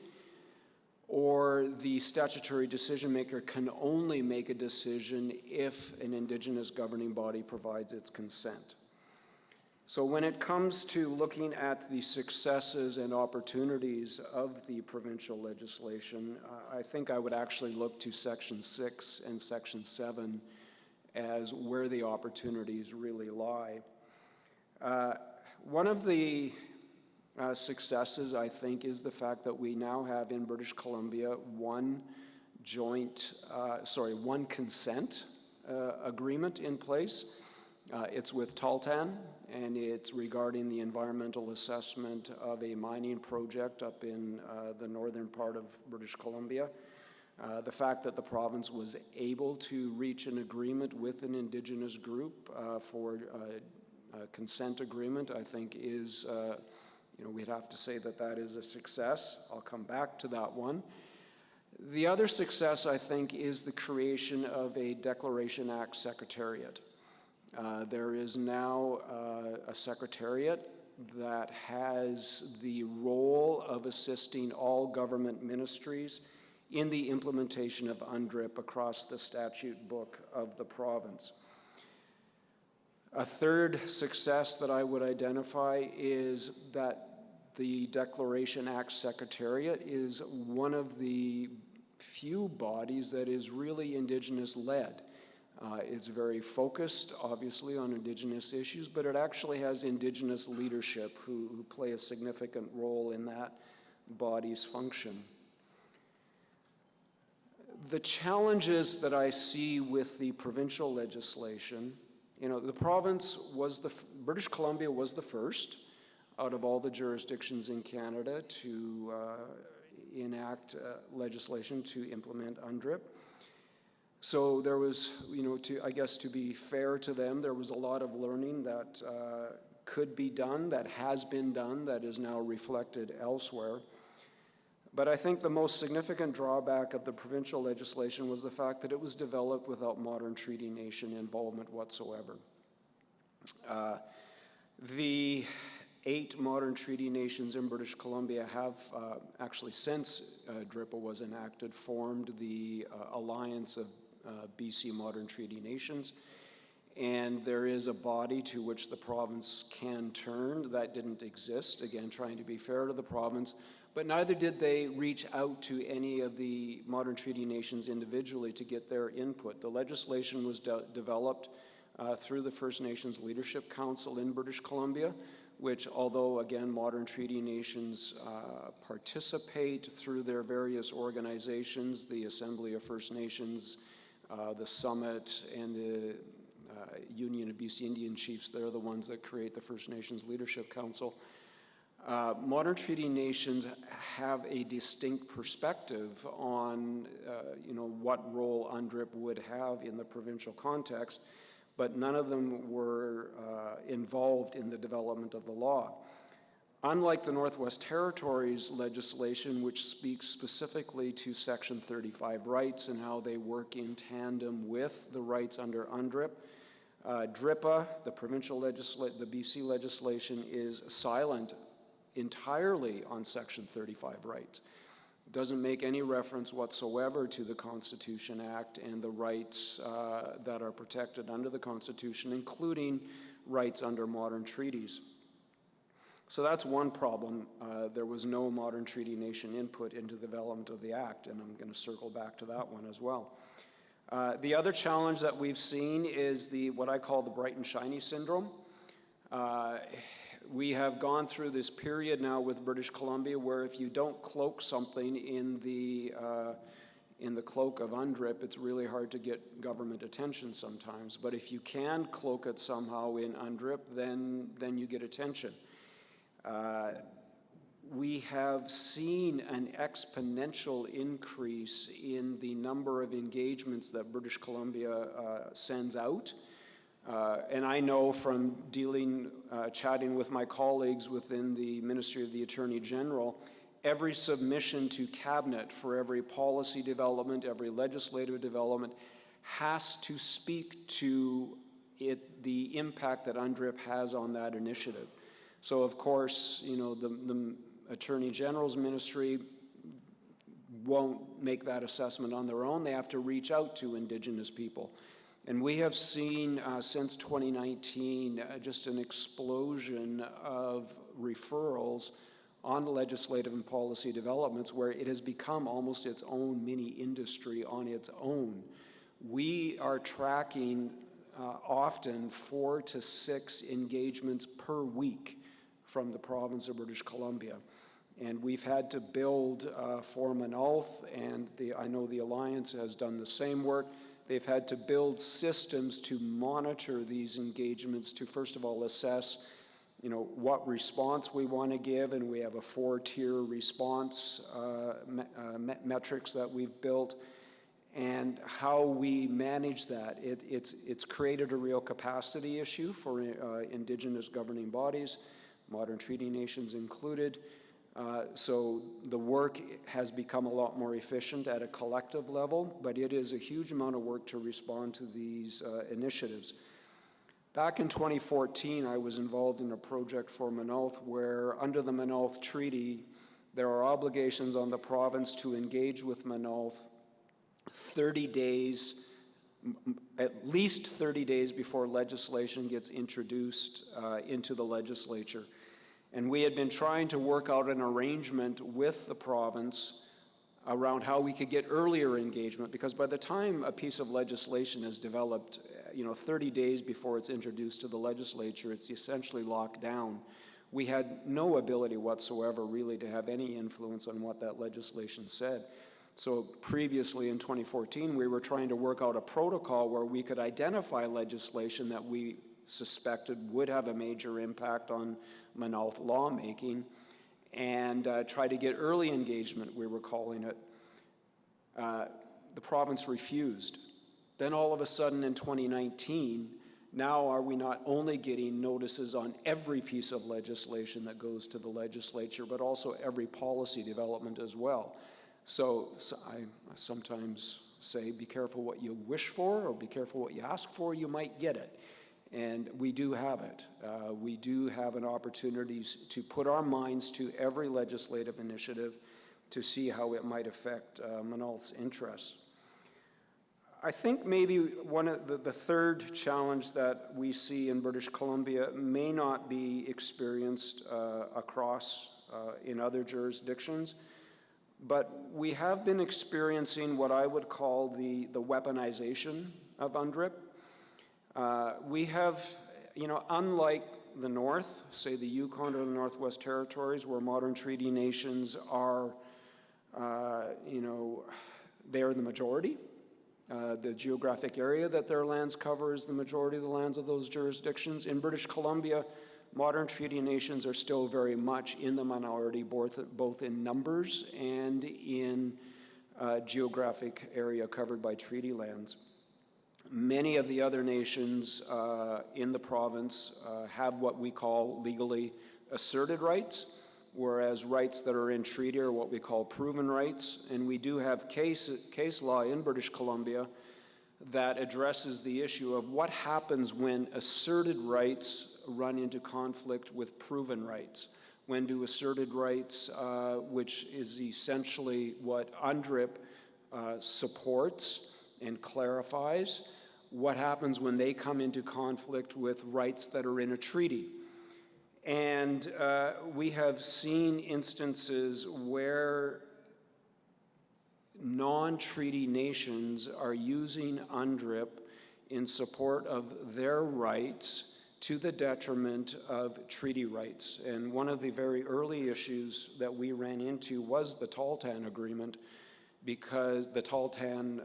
or the statutory decision-maker can only make a decision if an Indigenous governing body provides its consent. So when it comes to looking at the successes and opportunities of the provincial legislation, I think I would actually look to Section 6 and Section 7 as where the opportunities really lie. One of the successes, I think, is the fact that we now have in British Columbia one consent agreement in place. It's with Tahltan, and it's regarding the environmental assessment of a mining project up in the northern part of British Columbia. The fact that the province was able to reach an agreement with an Indigenous group for a consent agreement, I think is, we'd have to say that that is a success. I'll come back to that one. The other success, I think, is the creation of a Declaration Act Secretariat. There is now a secretariat that has the role of assisting all government ministries in the implementation of UNDRIP across the statute book of the province. A third success that I would identify is that the Declaration Act Secretariat is one of the few bodies that is really Indigenous-led. It's very focused, obviously, on Indigenous issues, but it actually has Indigenous leadership who play a significant role in that body's function. The challenges that I see with the provincial legislation, the province was British Columbia was the first. out of all the jurisdictions in Canada to enact legislation to implement UNDRIP. So there was, I guess to be fair to them, there was a lot of learning that could be done, that has been done, that is now reflected elsewhere. But I think the most significant drawback of the provincial legislation was the fact that it was developed without modern treaty nation involvement whatsoever. The 8 modern treaty nations in British Columbia have actually, since DRIPA was enacted, formed the Alliance of BC Modern Treaty Nations. And there is a body to which the province can turn. That didn't exist, again, trying to be fair to the province. But neither did they reach out to any of the modern treaty nations individually to get their input. The legislation was developed through the First Nations Leadership Council in British Columbia, which, although, again, modern treaty nations participate through their various organizations, the Assembly of First Nations, the Summit, and the Union of BC Indian Chiefs, they're the ones that create the First Nations Leadership Council. Modern treaty nations have a distinct perspective on, what role UNDRIP would have in the provincial context, but none of them were involved in the development of the law. Unlike the Northwest Territories legislation, which speaks specifically to Section 35 rights and how they work in tandem with the rights under UNDRIP, DRIPA, the the BC legislation, is silent entirely on Section 35 rights. It doesn't make any reference whatsoever to the Constitution Act and the rights that are protected under the Constitution, including rights under modern treaties. So that's one problem. There was no modern treaty nation input into the development of the Act, and I'm going to circle back to that one as well. The other challenge that we've seen is what I call the bright and shiny syndrome. We have gone through this period now with British Columbia where if you don't cloak something in the cloak of UNDRIP, it's really hard to get government attention sometimes. But if you can cloak it somehow in UNDRIP, then you get attention. We have seen an exponential increase in the number of engagements that British Columbia sends out. And I know from chatting with my colleagues within the Ministry of the Attorney General, every submission to Cabinet for every policy development, every legislative development has to speak to the impact that UNDRIP has on that initiative. So of course, the Attorney General's ministry won't make that assessment on their own. They have to reach out to Indigenous people. And we have seen since 2019 just an explosion of referrals on legislative and policy developments where it has become almost its own mini industry on its own. We are tracking often 4 to 6 engagements per week from the province of British Columbia. And we've had to build for Manalth, and I know the Alliance has done the same work. They've had to build systems to monitor these engagements to, first of all, assess, what response we want to give, and we have a 4-tier response metrics that we've built, and how we manage that. It's created a real capacity issue for Indigenous governing bodies, modern treaty nations included. So the work has become a lot more efficient at a collective level, but it is a huge amount of work to respond to these initiatives. Back in 2014, I was involved in a project for Manalth where under the Manalth Treaty, there are obligations on the province to engage with Manalth 30 days, at least 30 days before legislation gets introduced into the legislature. And we had been trying to work out an arrangement with the province around how we could get earlier engagement, because by the time a piece of legislation is developed, 30 days before it's introduced to the legislature, it's essentially locked down. We had no ability whatsoever really to have any influence on what that legislation said. So previously in 2014, we were trying to work out a protocol where we could identify legislation that we suspected would have a major impact on Manaus lawmaking, and try to get early engagement, we were calling it. The province refused. Then all of a sudden in 2019, now are we not only getting notices on every piece of legislation that goes to the legislature, but also every policy development as well. So I sometimes say, be careful what you wish for, or be careful what you ask for, you might get it. And we do have it. We do have an opportunity to put our minds to every legislative initiative to see how it might affect Manaus' interests. I think maybe one of the third challenge that we see in British Columbia may not be experienced across in other jurisdictions, but we have been experiencing what I would call the weaponization of UNDRIP. We have, unlike the North, say the Yukon or the Northwest Territories, where modern treaty nations are, they're the majority. The geographic area that their lands cover is the majority of the lands of those jurisdictions. In British Columbia, modern treaty nations are still very much in the minority, both in numbers and in geographic area covered by treaty lands. Many of the other nations in the province have what we call legally asserted rights, whereas rights that are in treaty are what we call proven rights. And we do have case law in British Columbia that addresses the issue of what happens when asserted rights run into conflict with proven rights. When do asserted rights, which is essentially what UNDRIP supports and clarifies, what happens when they come into conflict with rights that are in a treaty. And we have seen instances where non-treaty nations are using UNDRIP in support of their rights to the detriment of treaty rights. And one of the very early issues that we ran into was the Tahltan Agreement, because the Tahltan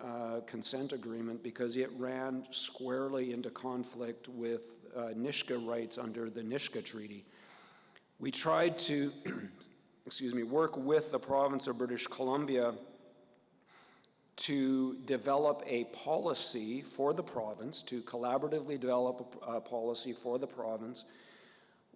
Consent Agreement, because it ran squarely into conflict with Nisga'a rights under the Nisga'a Treaty. We tried to work with the province of British Columbia to develop a policy for the province, to collaboratively develop a policy for the province,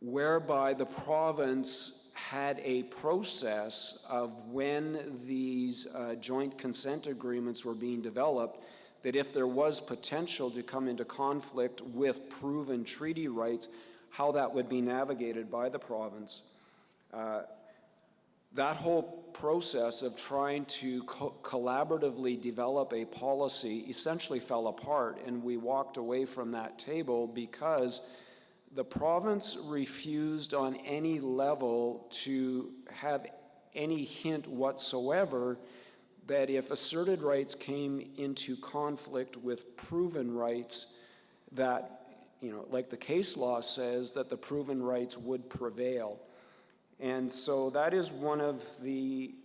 whereby the province had a process of when these joint consent agreements were being developed, that if there was potential to come into conflict with proven treaty rights, how that would be navigated by the province. That whole process of trying to collaboratively develop a policy essentially fell apart, and we walked away from that table because the province refused on any level to have any hint whatsoever that if asserted rights came into conflict with proven rights, that, like the case law says, that the proven rights would prevail. And so that is one of the,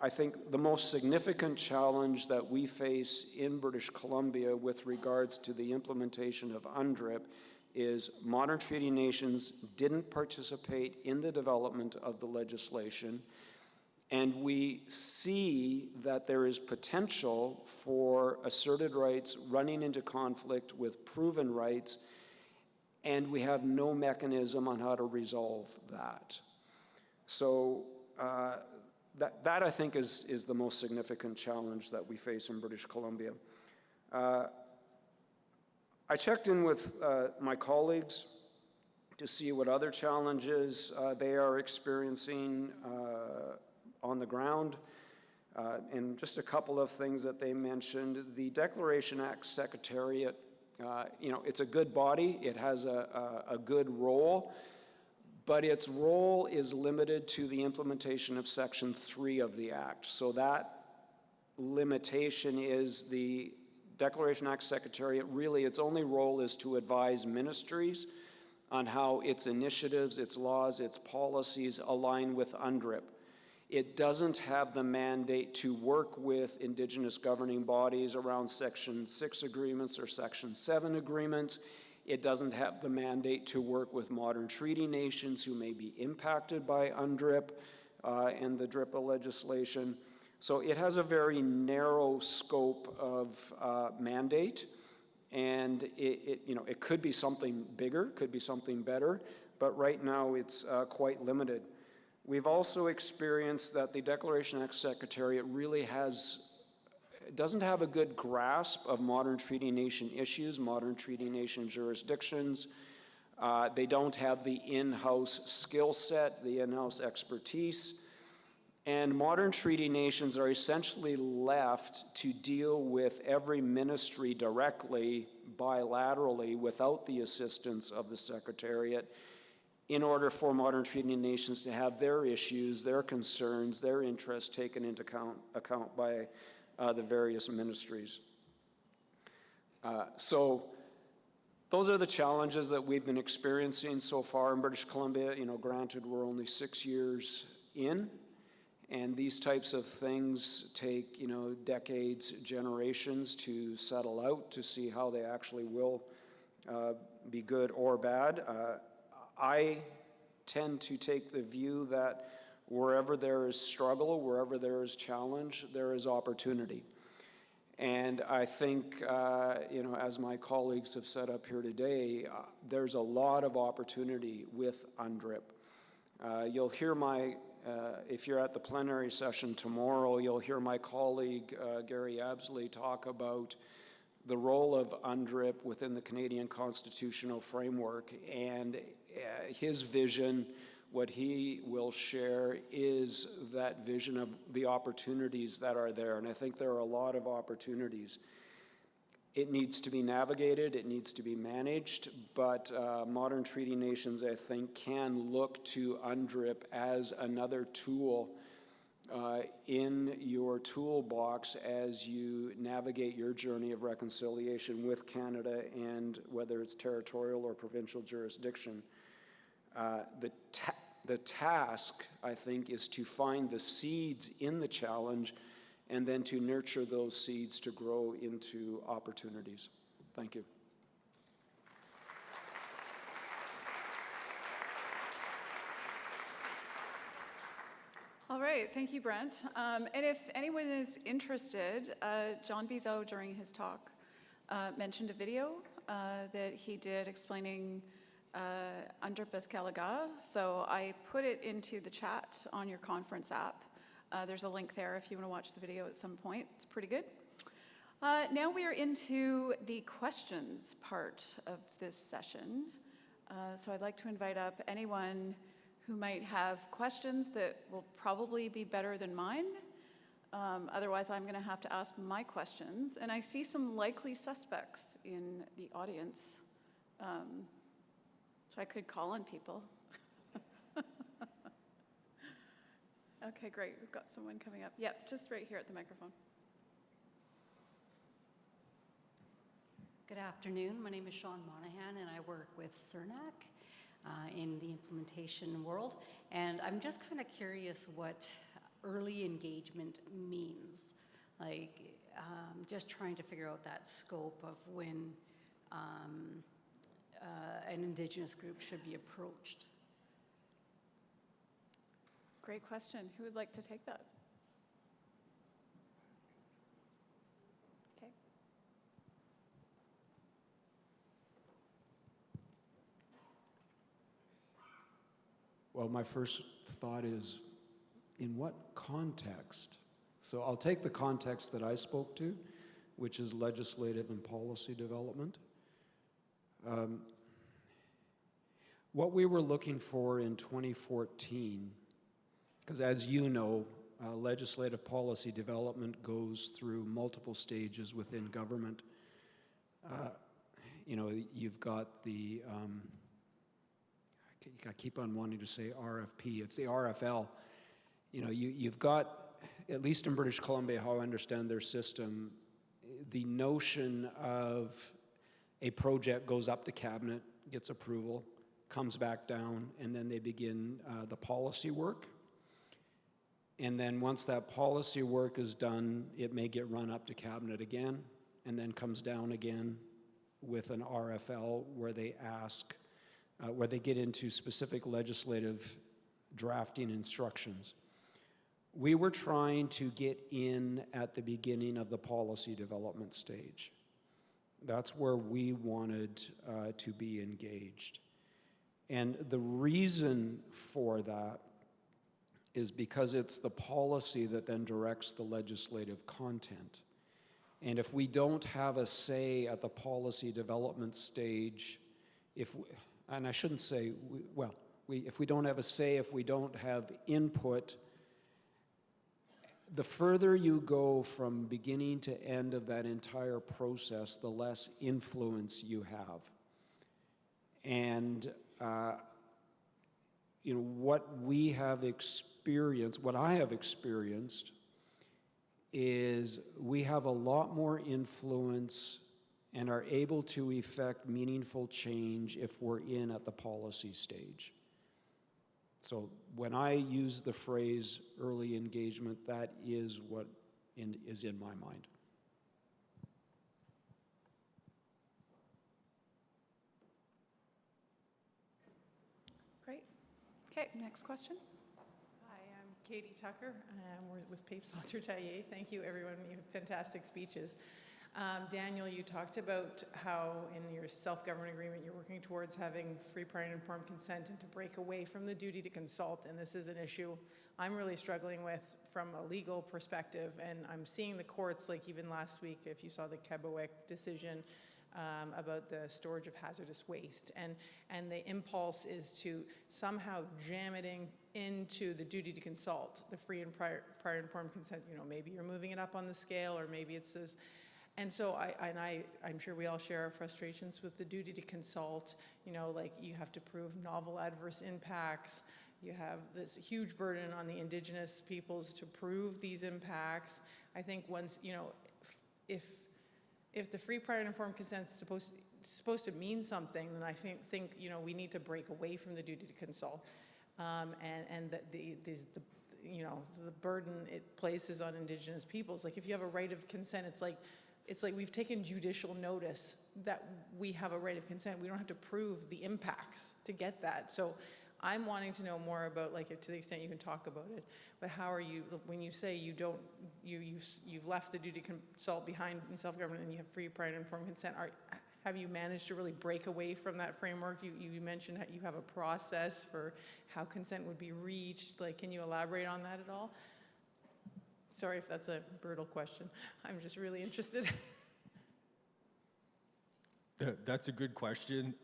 I think, the most significant challenge that we face in British Columbia with regards to the implementation of UNDRIP is modern treaty nations didn't participate in the development of the legislation, and we see that there is potential for asserted rights running into conflict with proven rights, and we have no mechanism on how to resolve that. So that I think is the most significant challenge that we face in British Columbia. I checked in with my colleagues to see what other challenges they are experiencing on the ground. And just a couple of things that they mentioned. The Declaration Act Secretariat, it's a good body. It has a good role, but its role is limited to the implementation of Section 3 of the Act. So that limitation is the Declaration Act Secretariat, really its only role is to advise ministries on how its initiatives, its laws, its policies align with UNDRIP. It doesn't have the mandate to work with Indigenous governing bodies around Section 6 agreements or Section 7 agreements. It doesn't have the mandate to work with modern treaty nations who may be impacted by UNDRIP and the DRIPA legislation. So it has a very narrow scope of mandate, and it could be something bigger, could be something better, but right now it's quite limited. We've also experienced that the Declaration Act Secretariat really doesn't have a good grasp of modern treaty nation issues, modern treaty nation jurisdictions. They don't have the in-house skill set, the in-house expertise. And modern treaty nations are essentially left to deal with every ministry directly, bilaterally, without the assistance of the Secretariat, in order for modern treaty nations to have their issues, their concerns, their interests taken into account by the various ministries. So those are the challenges that we've been experiencing so far in British Columbia. Granted, we're only 6 years in, and these types of things take, decades, generations to settle out, to see how they actually will be good or bad. I tend to take the view that wherever there is struggle, wherever there is challenge, there is opportunity. And I think, as my colleagues have said up here today, there's a lot of opportunity with UNDRIP. You'll hear if you're at the plenary session tomorrow, you'll hear my colleague, Gary Absley, talk about the role of UNDRIP within the Canadian constitutional framework. And his vision, what he will share, is that vision of the opportunities that are there. And I think there are a lot of opportunities. It needs to be navigated, it needs to be managed, but modern treaty nations, I think, can look to UNDRIP as another tool in your toolbox as you navigate your journey of reconciliation with Canada, and whether it's territorial or provincial jurisdiction. The task, I think, is to find the seeds in the challenge and then to nurture those seeds to grow into opportunities. Thank you. All right, thank you, Brent. And if anyone is interested, John Bizot, during his talk, mentioned a video that he did explaining UNDRIP Escalaga. So I put it into the chat on your conference app. There's a link there if you want to watch the video at some point. It's pretty good. Now we are into the questions part of this session. So I'd like to invite up anyone who might have questions that will probably be better than mine. Otherwise, I'm going to have to ask my questions. And I see some likely suspects in the audience. So I could call on people. Okay, great. We've got someone coming up. Yep, just right here at the microphone. Good afternoon. My name is Sean Monahan, and I work with CERNAC in the implementation world. And I'm just kind of curious what early engagement means. Like, just trying to figure out that scope of when an Indigenous group should be approached. Great question. Who would like to take that? Okay. Well, my first thought is, in what context? So I'll take the context that I spoke to, which is legislative and policy development. What we were looking for in 2014, because as you know, legislative policy development goes through multiple stages within government. You've got the, I keep on wanting to say RFP, it's the RFL. You've got, at least in British Columbia, how I understand their system, the notion of a project goes up to cabinet, gets approval, comes back down, and then they begin the policy work. And then once that policy work is done, it may get run up to cabinet again, and then comes down again, with an RFL where they ask, where they get into specific legislative drafting instructions. We were trying to get in at the beginning of the policy development stage. That's where we wanted to be engaged. And the reason for that is because it's the policy that then directs the legislative content. And if we don't have a say at the policy development stage, and I shouldn't say, if we don't have a say, if we don't have input, the further you go from beginning to end of that entire process, the less influence you have. And what we have experienced, what I have experienced, is we have a lot more influence and are able to effect meaningful change if we're in at the policy stage. So when I use the phrase early engagement, that is what is in my mind. Great. Okay, next question. Hi, I'm Katie Tucker. We're with Pape Salter-Taillé. Thank you, everyone. You had fantastic speeches. Daniel, you talked about how in your self-government agreement you're working towards having free, prior, and informed consent and to break away from the duty to consult, and this is an issue I'm really struggling with from a legal perspective, and I'm seeing the courts, like even last week, if you saw the Kebawick decision about the storage of hazardous waste, and the impulse is to somehow jam it into the duty to consult, the free and prior informed consent. Maybe you're moving it up on the scale, or maybe it says. And so I'm sure we all share our frustrations with the duty to consult. Like you have to prove novel adverse impacts. You have this huge burden on the Indigenous peoples to prove these impacts. I think once, if the free, prior, and informed consent is supposed to mean something, then I think we need to break away from the duty to consult, and the burden it places on Indigenous peoples. Like if you have a right of consent, it's like we've taken judicial notice that we have a right of consent. We don't have to prove the impacts to get that. So I'm wanting to know more about, like, to the extent you can talk about it, but how are you, when you say you've left the duty to consult behind in self-government and you have free, prior, and informed consent, have you managed to really break away from that framework? You mentioned that you have a process for how consent would be reached. Like, can you elaborate on that at all? Sorry if that's a brutal question. I'm just really interested. That's a good question.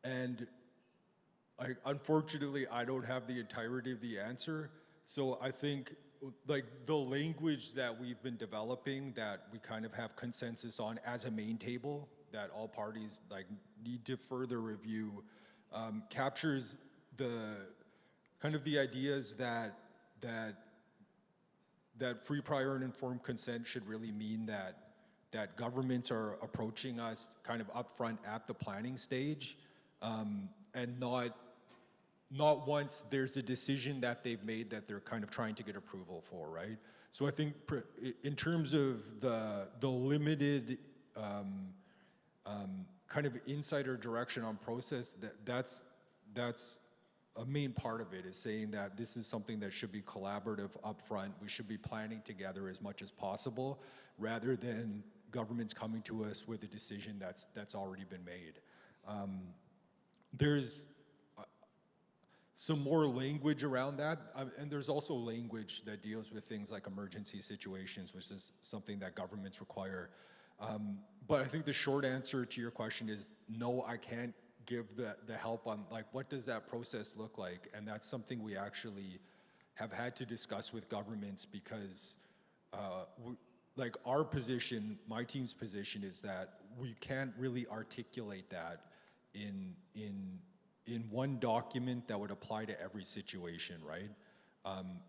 And unfortunately, I don't have the entirety of the answer. So I think like the language that we've been developing that we kind of have consensus on as a main table that all parties like need to further review captures the kind of the ideas that free, prior, and informed consent should really mean that governments are approaching us kind of upfront at the planning stage, and not once there's a decision that they've made that they're kind of trying to get approval for, right? So I think in terms of the limited kind of insider direction on process, that's a main part of it, is saying that this is something that should be collaborative upfront. We should be planning together as much as possible, rather than governments coming to us with a decision that's already been made. There's some more language around that, and there's also language that deals with things like emergency situations, which is something that governments require. But I think the short answer to your question is no, I can't give the help on like what does that process look like, and that's something we actually have had to discuss with governments, because like our position, my team's position, is that we can't really articulate that in one document that would apply to every situation, right?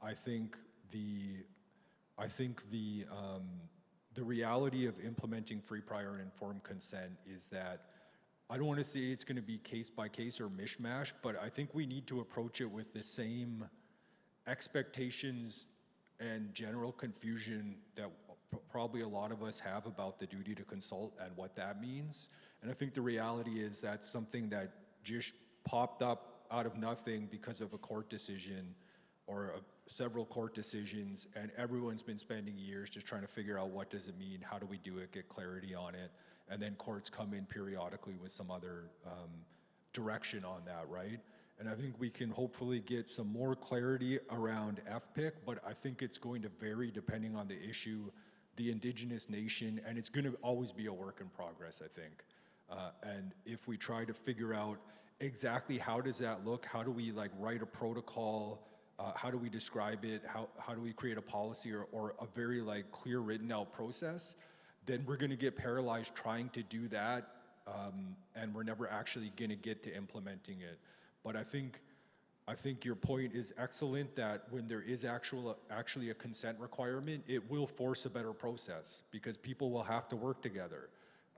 I think the reality of implementing free, prior, and informed consent is that I don't want to say it's going to be case by case or mishmash, but I think we need to approach it with the same expectations and general confusion that probably a lot of us have about the duty to consult and what that means. And I think the reality is that's something that just popped up out of nothing because of a court decision or several court decisions, and everyone's been spending years just trying to figure out what does it mean, how do we do it, get clarity on it, and then courts come in periodically with some other direction on that, right? And I think we can hopefully get some more clarity around FPIC, but I think it's going to vary depending on the issue, the Indigenous nation, and it's going to always be a work in progress, I think. And if we try to figure out exactly how does that look, how do we like write a protocol, how do we describe it, how do we create a policy or a very like clear written out process, then we're going to get paralyzed trying to do that, and we're never actually going to get to implementing it. But I think your point is excellent that when there is actually a consent requirement, it will force a better process because people will have to work together.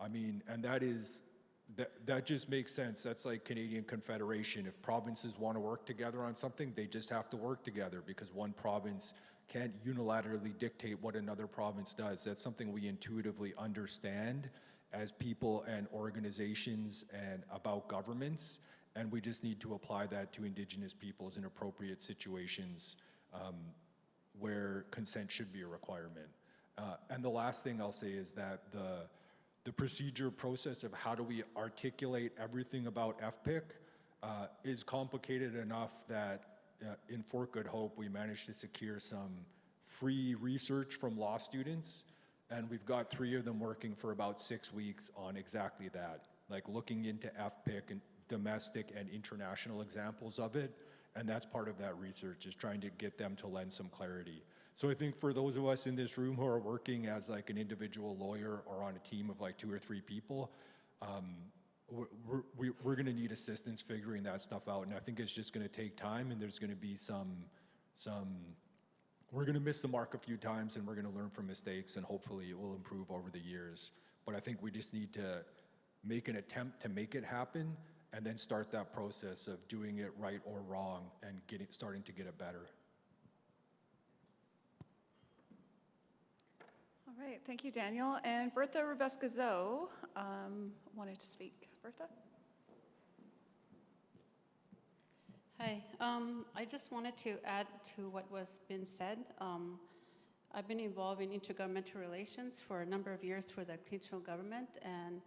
I mean, and that just makes sense. That's like Canadian Confederation. If provinces want to work together on something, they just have to work together because one province can't unilaterally dictate what another province does. That's something we intuitively understand as people and organizations and about governments. And we just need to apply that to Indigenous peoples in appropriate situations where consent should be a requirement. And the last thing I'll say is that the procedure process of how do we articulate everything about FPIC is complicated enough that in Fort Good Hope we managed to secure some free research from law students, and we've got 3 of them working for about 6 weeks on exactly that, like looking into FPIC and domestic and international examples of it, and that's part of that research, is trying to get them to lend some clarity. So I think for those of us in this room who are working as like an individual lawyer or on a team of like 2 or 3 people, we're going to need assistance figuring that stuff out, and I think it's just going to take time, and there's going to be we're going to miss the mark a few times, and we're going to learn from mistakes, and hopefully it will improve over the years. But I think we just need to make an attempt to make it happen, and then start that process of doing it right or wrong and starting to get it better. All right, thank you, Daniel. And Bertha Rebesca-Zoe wanted to speak. Bertha? Hi, I just wanted to add to what was been said. I've been involved in intergovernmental relations for a number of years for the provincial government, and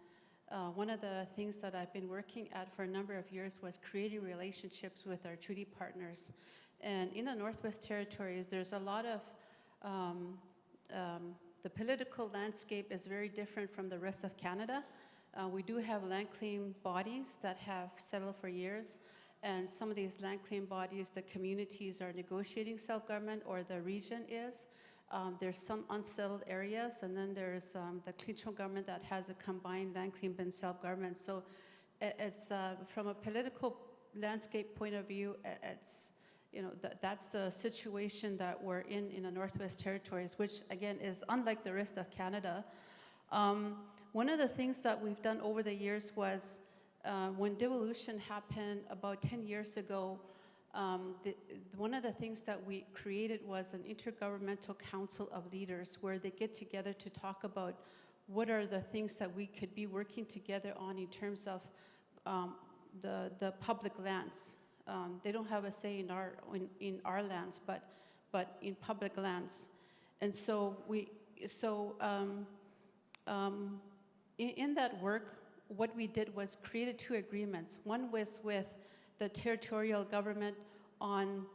one of the things that I've been working at for a number of years was creating relationships with our treaty partners. And in the Northwest Territories, there's a lot of, the political landscape is very different from the rest of Canada. We do have land claim bodies that have settled for years, and some of these land claim bodies, the communities are negotiating self-government, or the region is. There's some unsettled areas, and then there's the provincial government that has a combined land claim and self-government. So it's from a political landscape point of view, it's, you know, that's the situation that we're in the Northwest Territories, which again is unlike the rest of Canada. One of the things that we've done over the years was when devolution happened about 10 years ago, one of the things that we created was an intergovernmental council of leaders where they get together to talk about what are the things that we could be working together on in terms of the public lands. They don't have a say in our lands, but in public lands. And so in that work, what we did was created 2 agreements. One was with the territorial government on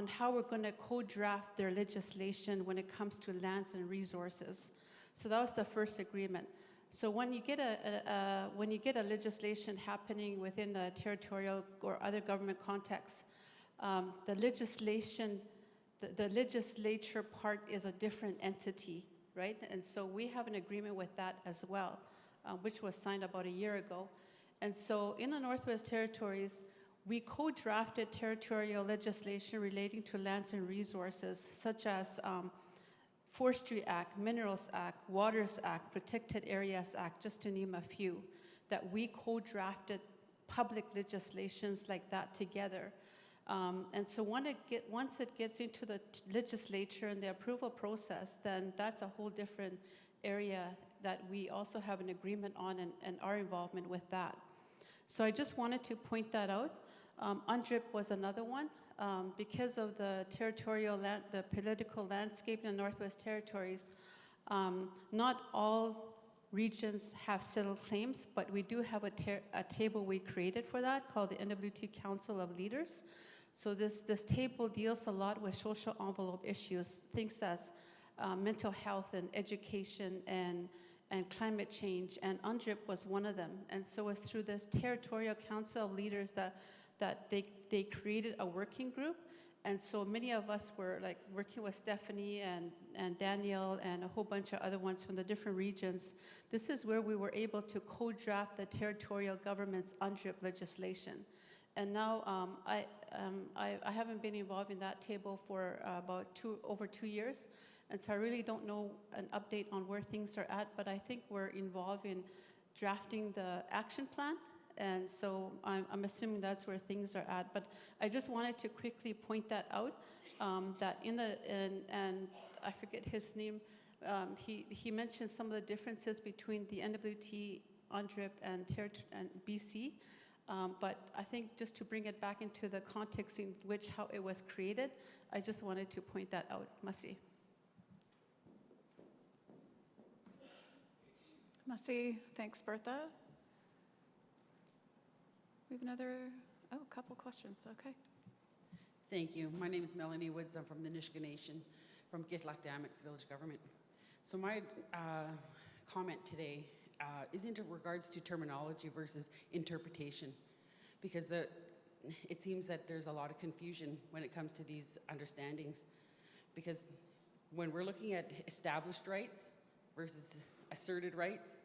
how we're going to co-draft their legislation when it comes to lands and resources. So that was the first agreement. So when you get a legislation happening within the territorial or other government context, the legislature part is a different entity, right? And so we have an agreement with that as well, which was signed about a year ago. And so in the Northwest Territories, we co-drafted territorial legislation relating to lands and resources, such as Forestry Act, Minerals Act, Waters Act, Protected Areas Act, just to name a few, that we co-drafted public legislations like that together. And so once it gets into the legislature and the approval process, then that's a whole different area that we also have an agreement on and our involvement with that. So I just wanted to point that out. UNDRIP was another one. Because of the the political landscape in the Northwest Territories, not all regions have settled claims, but we do have a table we created for that called the NWT Council of Leaders. So this table deals a lot with social envelope issues, things as mental health and education and climate change, and UNDRIP was one of them. And so it's through this Territorial Council of Leaders that they created a working group. And so many of us were like working with Stephanie and Daniel and a whole bunch of other ones from the different regions. This is where we were able to co-draft the territorial government's UNDRIP legislation. And now I haven't been involved in that table for about over 2 years. And so I really don't know an update on where things are at, but I think we're involved in drafting the action plan. And so I'm assuming that's where things are at. But I just wanted to quickly point that out, that and I forget his name, he mentioned some of the differences between the NWT, UNDRIP, and BC. But I think just to bring it back into the context in which how it was created, I just wanted to point that out. Merci. Merci. Thanks, Bertha. We have a couple questions, okay. Thank you. My name is Melanie Woods. I'm from the Nisga'a Nation, from Gitlach-Damix Village Government. So my comment today is in regards to terminology versus interpretation, because it seems that there's a lot of confusion when it comes to these understandings, because when we're looking at established rights versus asserted rights,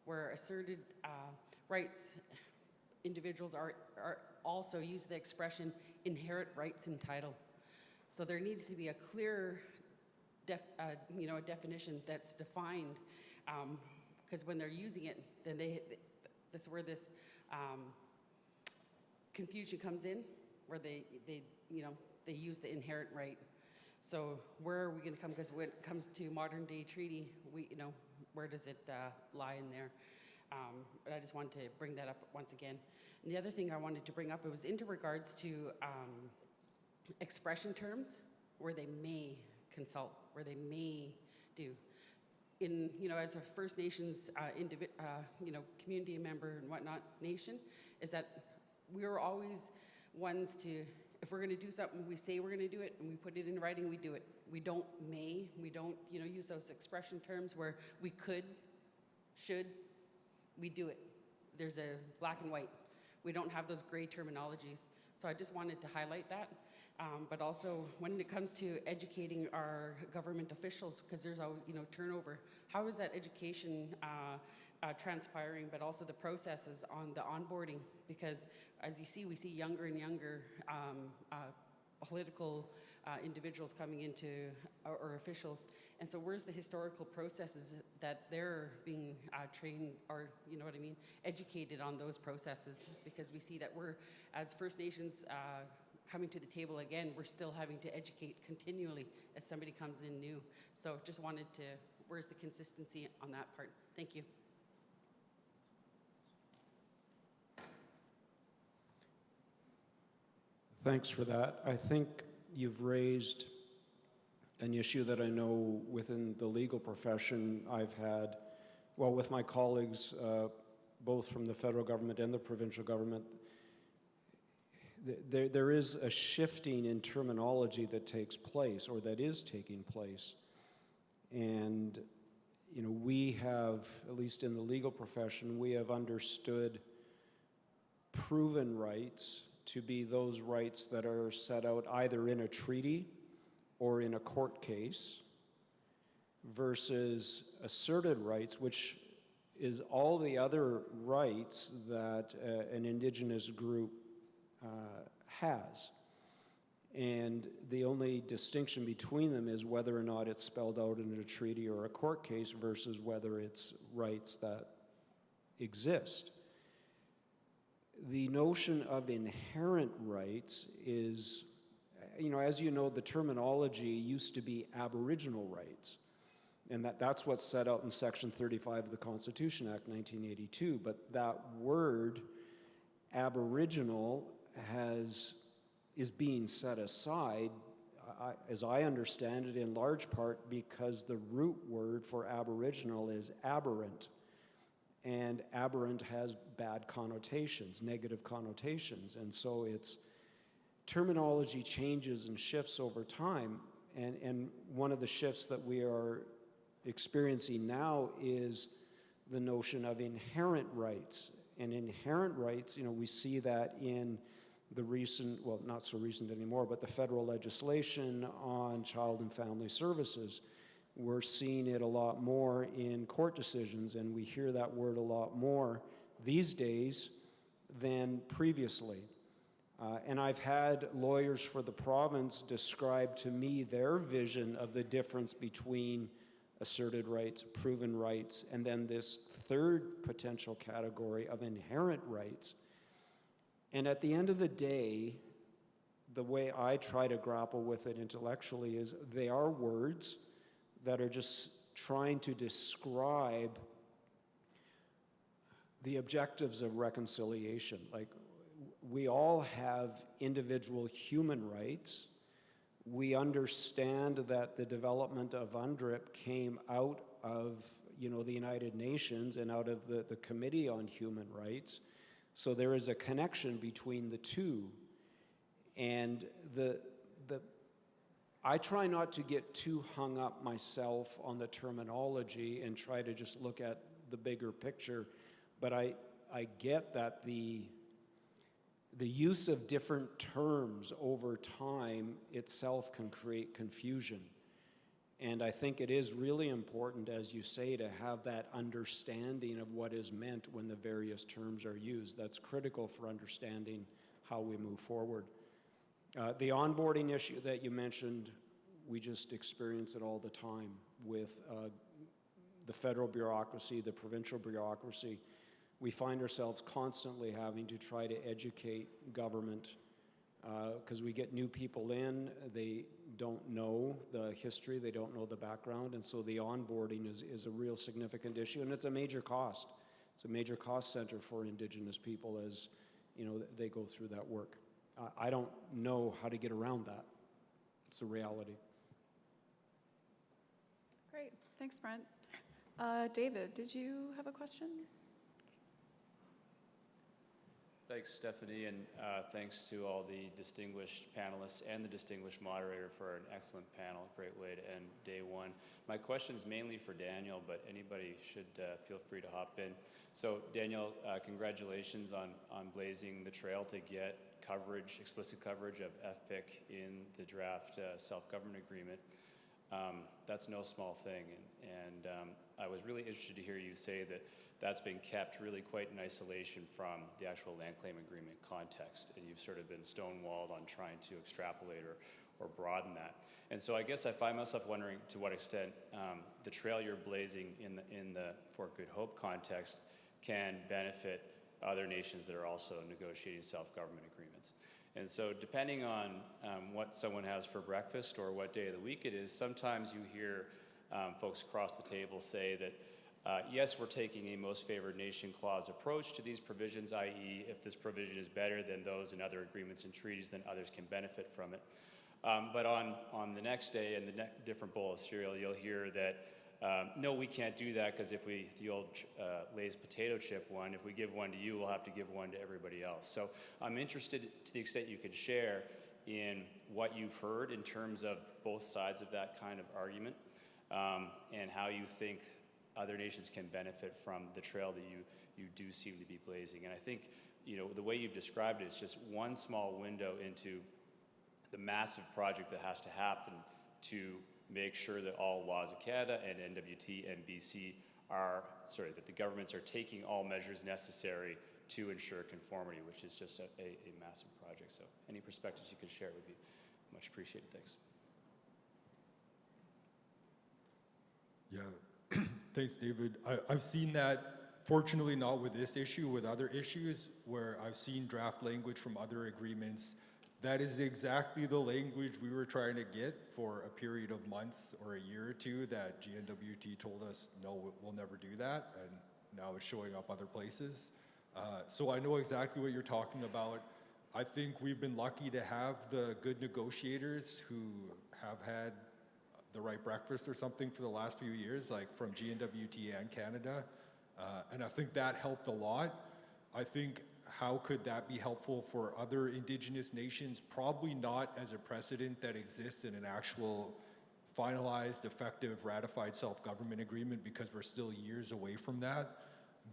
where asserted rights, individuals are also use the expression inherent rights and title. So there needs to be a clear a definition that's defined, because when they're using it, then that's where this confusion comes in, where they use the inherent right. So where are we going to come? Because when it comes to modern day treaty, where does it lie in there? But I just wanted to bring that up once again. And the other thing I wanted to bring up, it was into regards to expression terms, where they may consult, where they may do. In, as a First Nations community member and whatnot nation, is that we're always ones to, if we're going to do something, we say we're going to do it, and we put it in writing, we do it. We don't may, we don't, use those expression terms where we could, should, we do it. There's a black and white. We don't have those gray terminologies. So I just wanted to highlight that. But also, when it comes to educating our government officials, because there's always, turnover, how is that education transpiring, but also the processes on the onboarding? Because as you see, we see younger and younger political individuals coming into, or officials. And so where's the historical processes that they're being trained, or, educated on those processes? Because we see that we're, as First Nations coming to the table again, we're still having to educate continually as somebody comes in new. So just wanted to, where's the consistency on that part? Thank you. Thanks for that. I think you've raised an issue that I know within the legal profession I've had, well, with my colleagues, both from the federal government and the provincial government. There is a shifting in terminology that takes place, or that is taking place. And, we have, at least in the legal profession, we have understood proven rights to be those rights that are set out either in a treaty or in a court case, versus asserted rights, which is all the other rights that an Indigenous group has. And the only distinction between them is whether or not it's spelled out in a treaty or a court case versus whether it's rights that exist. the notion of inherent rights is, as you know, the terminology used to be Aboriginal rights. And that's what's set out in Section 35 of the Constitution Act 1982. But that word, Aboriginal, is being set aside, as I understand it, in large part because the root word for Aboriginal is aberrant. And aberrant has bad connotations, negative connotations. And so its terminology changes and shifts over time. And one of the shifts that we are experiencing now is the notion of inherent rights. And inherent rights, we see that in the recent, well, not so recent anymore, but the federal legislation on child and family services. We're seeing it a lot more in court decisions, and we hear that word a lot more these days than previously. And I've had lawyers for the province describe to me their vision of the difference between asserted rights, proven rights, and then this third potential category of inherent rights. And at the end of the day, the way I try to grapple with it intellectually is they are words that are just trying to describe the objectives of reconciliation. Like, we all have individual human rights. We understand that the development of UNDRIP came out of, the United Nations and out of the Committee on Human Rights. So there is a connection between the two. And I try not to get too hung up myself on the terminology and try to just look at the bigger picture, but I get that the use of different terms over time itself can create confusion. And I think it is really important, as you say, to have that understanding of what is meant when the various terms are used. That's critical for understanding how we move forward. The onboarding issue that you mentioned, we just experience it all the time with the federal bureaucracy, the provincial bureaucracy. We find ourselves constantly having to try to educate government because we get new people in, they don't know the history, they don't know the background, and so the onboarding is a real significant issue, and it's a major cost. It's a major cost center for Indigenous people as they go through that work. I don't know how to get around that. It's a reality. Great, thanks, Brent. David, did you have a question? Thanks, Stephanie, and thanks to all the distinguished panelists and the distinguished moderator for an excellent panel. Great way to end day one. My question is mainly for Daniel, but anybody should feel free to hop in. So, Daniel, congratulations on blazing the trail to get coverage, explicit coverage of FPIC in the draft self-government agreement. That's no small thing, and I was really interested to hear you say that that's been kept really quite in isolation from the actual land claim agreement context, and you've sort of been stonewalled on trying to extrapolate or broaden that. And so I guess I find myself wondering to what extent the trail you're blazing in the Fort Good Hope context can benefit other nations that are also negotiating self-government agreements. And so depending on what someone has for breakfast or what day of the week it is, sometimes you hear folks across the table say that yes, we're taking a most favored nation clause approach to these provisions, i.e. if this provision is better than those in other agreements and treaties, then others can benefit from it. But on the next day in the different bowl of cereal, you'll hear that no, we can't do that because if the old Lay's potato chip one, if we give one to you, we'll have to give one to everybody else. So I'm interested to the extent you could share in what you've heard in terms of both sides of that kind of argument and how you think other nations can benefit from the trail that you do seem to be blazing. And I think, the way you've described it is just one small window into the massive project that has to happen to make sure that all laws of Canada and NWT and BC that the governments are taking all measures necessary to ensure conformity, which is just a massive project. So any perspectives you could share would be much appreciated. Thanks. Yeah, thanks, David. I've seen that fortunately not with this issue, with other issues where I've seen draft language from other agreements, that is exactly the language we were trying to get for a period of months or a year or two that GNWT told us, no, we'll never do that, and now it's showing up other places. So I know exactly what you're talking about. I think we've been lucky to have the good negotiators who have had the right breakfast or something for the last few years, like from GNWT and Canada. And I think that helped a lot. I think how could that be helpful for other Indigenous nations? Probably not as a precedent that exists in an actual finalized, effective, ratified self-government agreement, because we're still years away from that.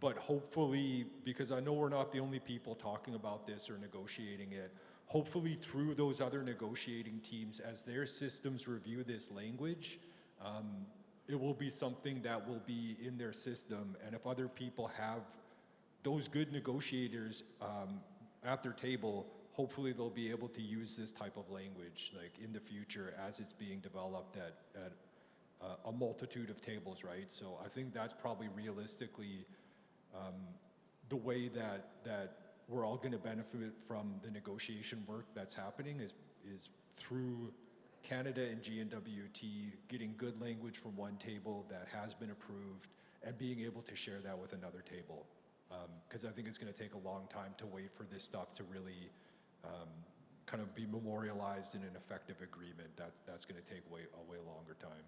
But hopefully, because I know we're not the only people talking about this or negotiating it, hopefully through those other negotiating teams, as their systems review this language, it will be something that will be in their system. And if other people have those good negotiators at their table, hopefully they'll be able to use this type of language like in the future as it's being developed at a multitude of tables, right? So I think that's probably realistically the way that we're all going to benefit from the negotiation work that's happening is through Canada and GNWT getting good language from one table that has been approved and being able to share that with another table. Because I think it's going to take a long time to wait for this stuff to really kind of be memorialized in an effective agreement. That's going to take a way longer time.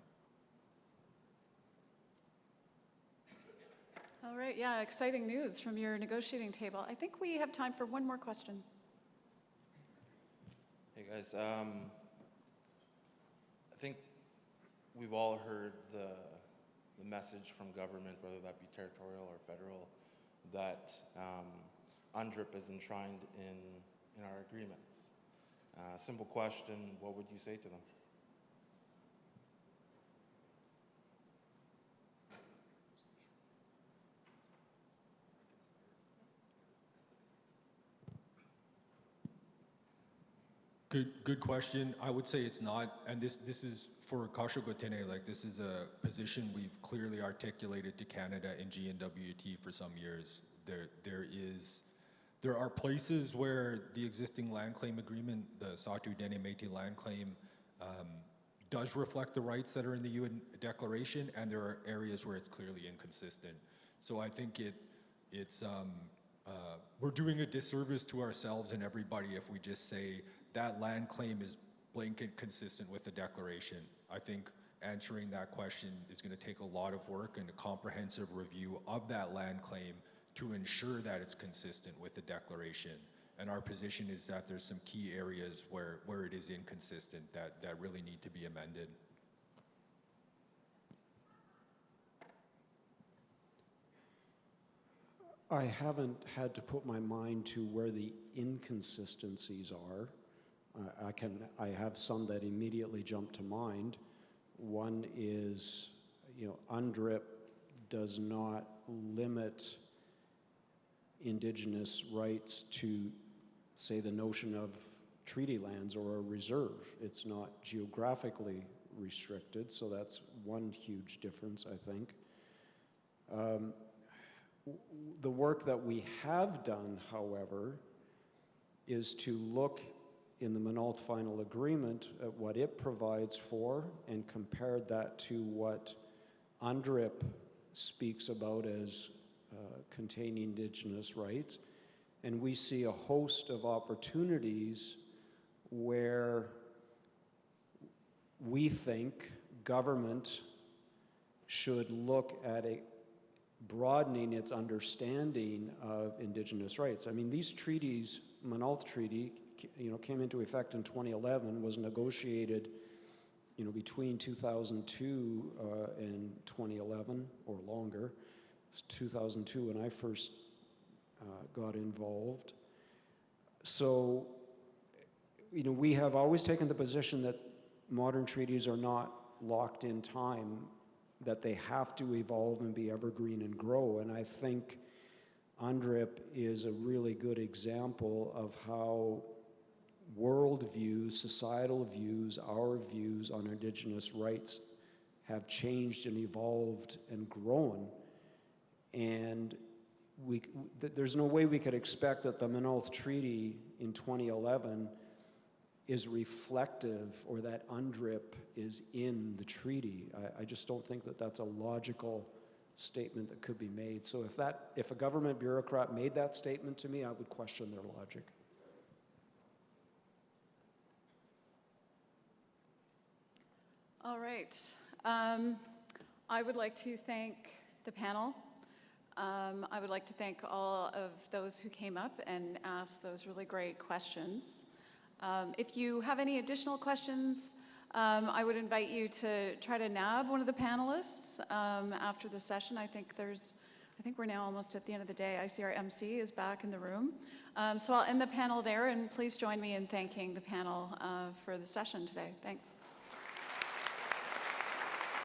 All right, yeah, exciting news from your negotiating table. I think we have time for one more question. Hey guys, I think we've all heard the message from government, whether that be territorial or federal, that UNDRIP is enshrined in our agreements. Simple question, what would you say to them? Good question. I would say it's not, and this is for Kashogotene, like this is a position we've clearly articulated to Canada and GNWT for some years. There are places where the existing land claim agreement, the Satu Dene Métis land claim, does reflect the rights that are in the UN Declaration, and there are areas where it's clearly inconsistent. So I think we're doing a disservice to ourselves and everybody if we just say that land claim is blanket consistent with the Declaration. I think answering that question is going to take a lot of work and a comprehensive review of that land claim to ensure that it's consistent with the Declaration. And our position is that there's some key areas where it is inconsistent that really need to be amended. I haven't had to put my mind to where the inconsistencies are. I have some that immediately jump to mind. One is, UNDRIP does not limit Indigenous rights to, say, the notion of treaty lands or a reserve. It's not geographically restricted, so that's one huge difference, I think. The work that we have done, however, is to look in the Manaulth Final Agreement at what it provides for and compared that to what UNDRIP speaks about as containing Indigenous rights. And we see a host of opportunities where we think government should look at broadening its understanding of Indigenous rights. I mean, these treaties, Manaulth Treaty, came into effect in 2011, was negotiated, between 2002 and 2011 or longer. It's 2002 when I first got involved. So, we have always taken the position that modern treaties are not locked in time, that they have to evolve and be evergreen and grow. And I think UNDRIP is a really good example of how world views, societal views, our views on Indigenous rights have changed and evolved and grown. And there's no way we could expect that the Minoth Treaty in 2011 is reflective, or that UNDRIP is in the treaty. I just don't think that that's a logical statement that could be made. So if a government bureaucrat made that statement to me, I would question their logic. All right. I would like to thank the panel. I would like to thank all of those who came up and asked those really great questions. If you have any additional questions, I would invite you to try to nab one of the panelists after the session. I think we're now almost at the end of the day. I see our MC is back in the room. So I'll end the panel there, and please join me in thanking the panel for the session today. Thanks.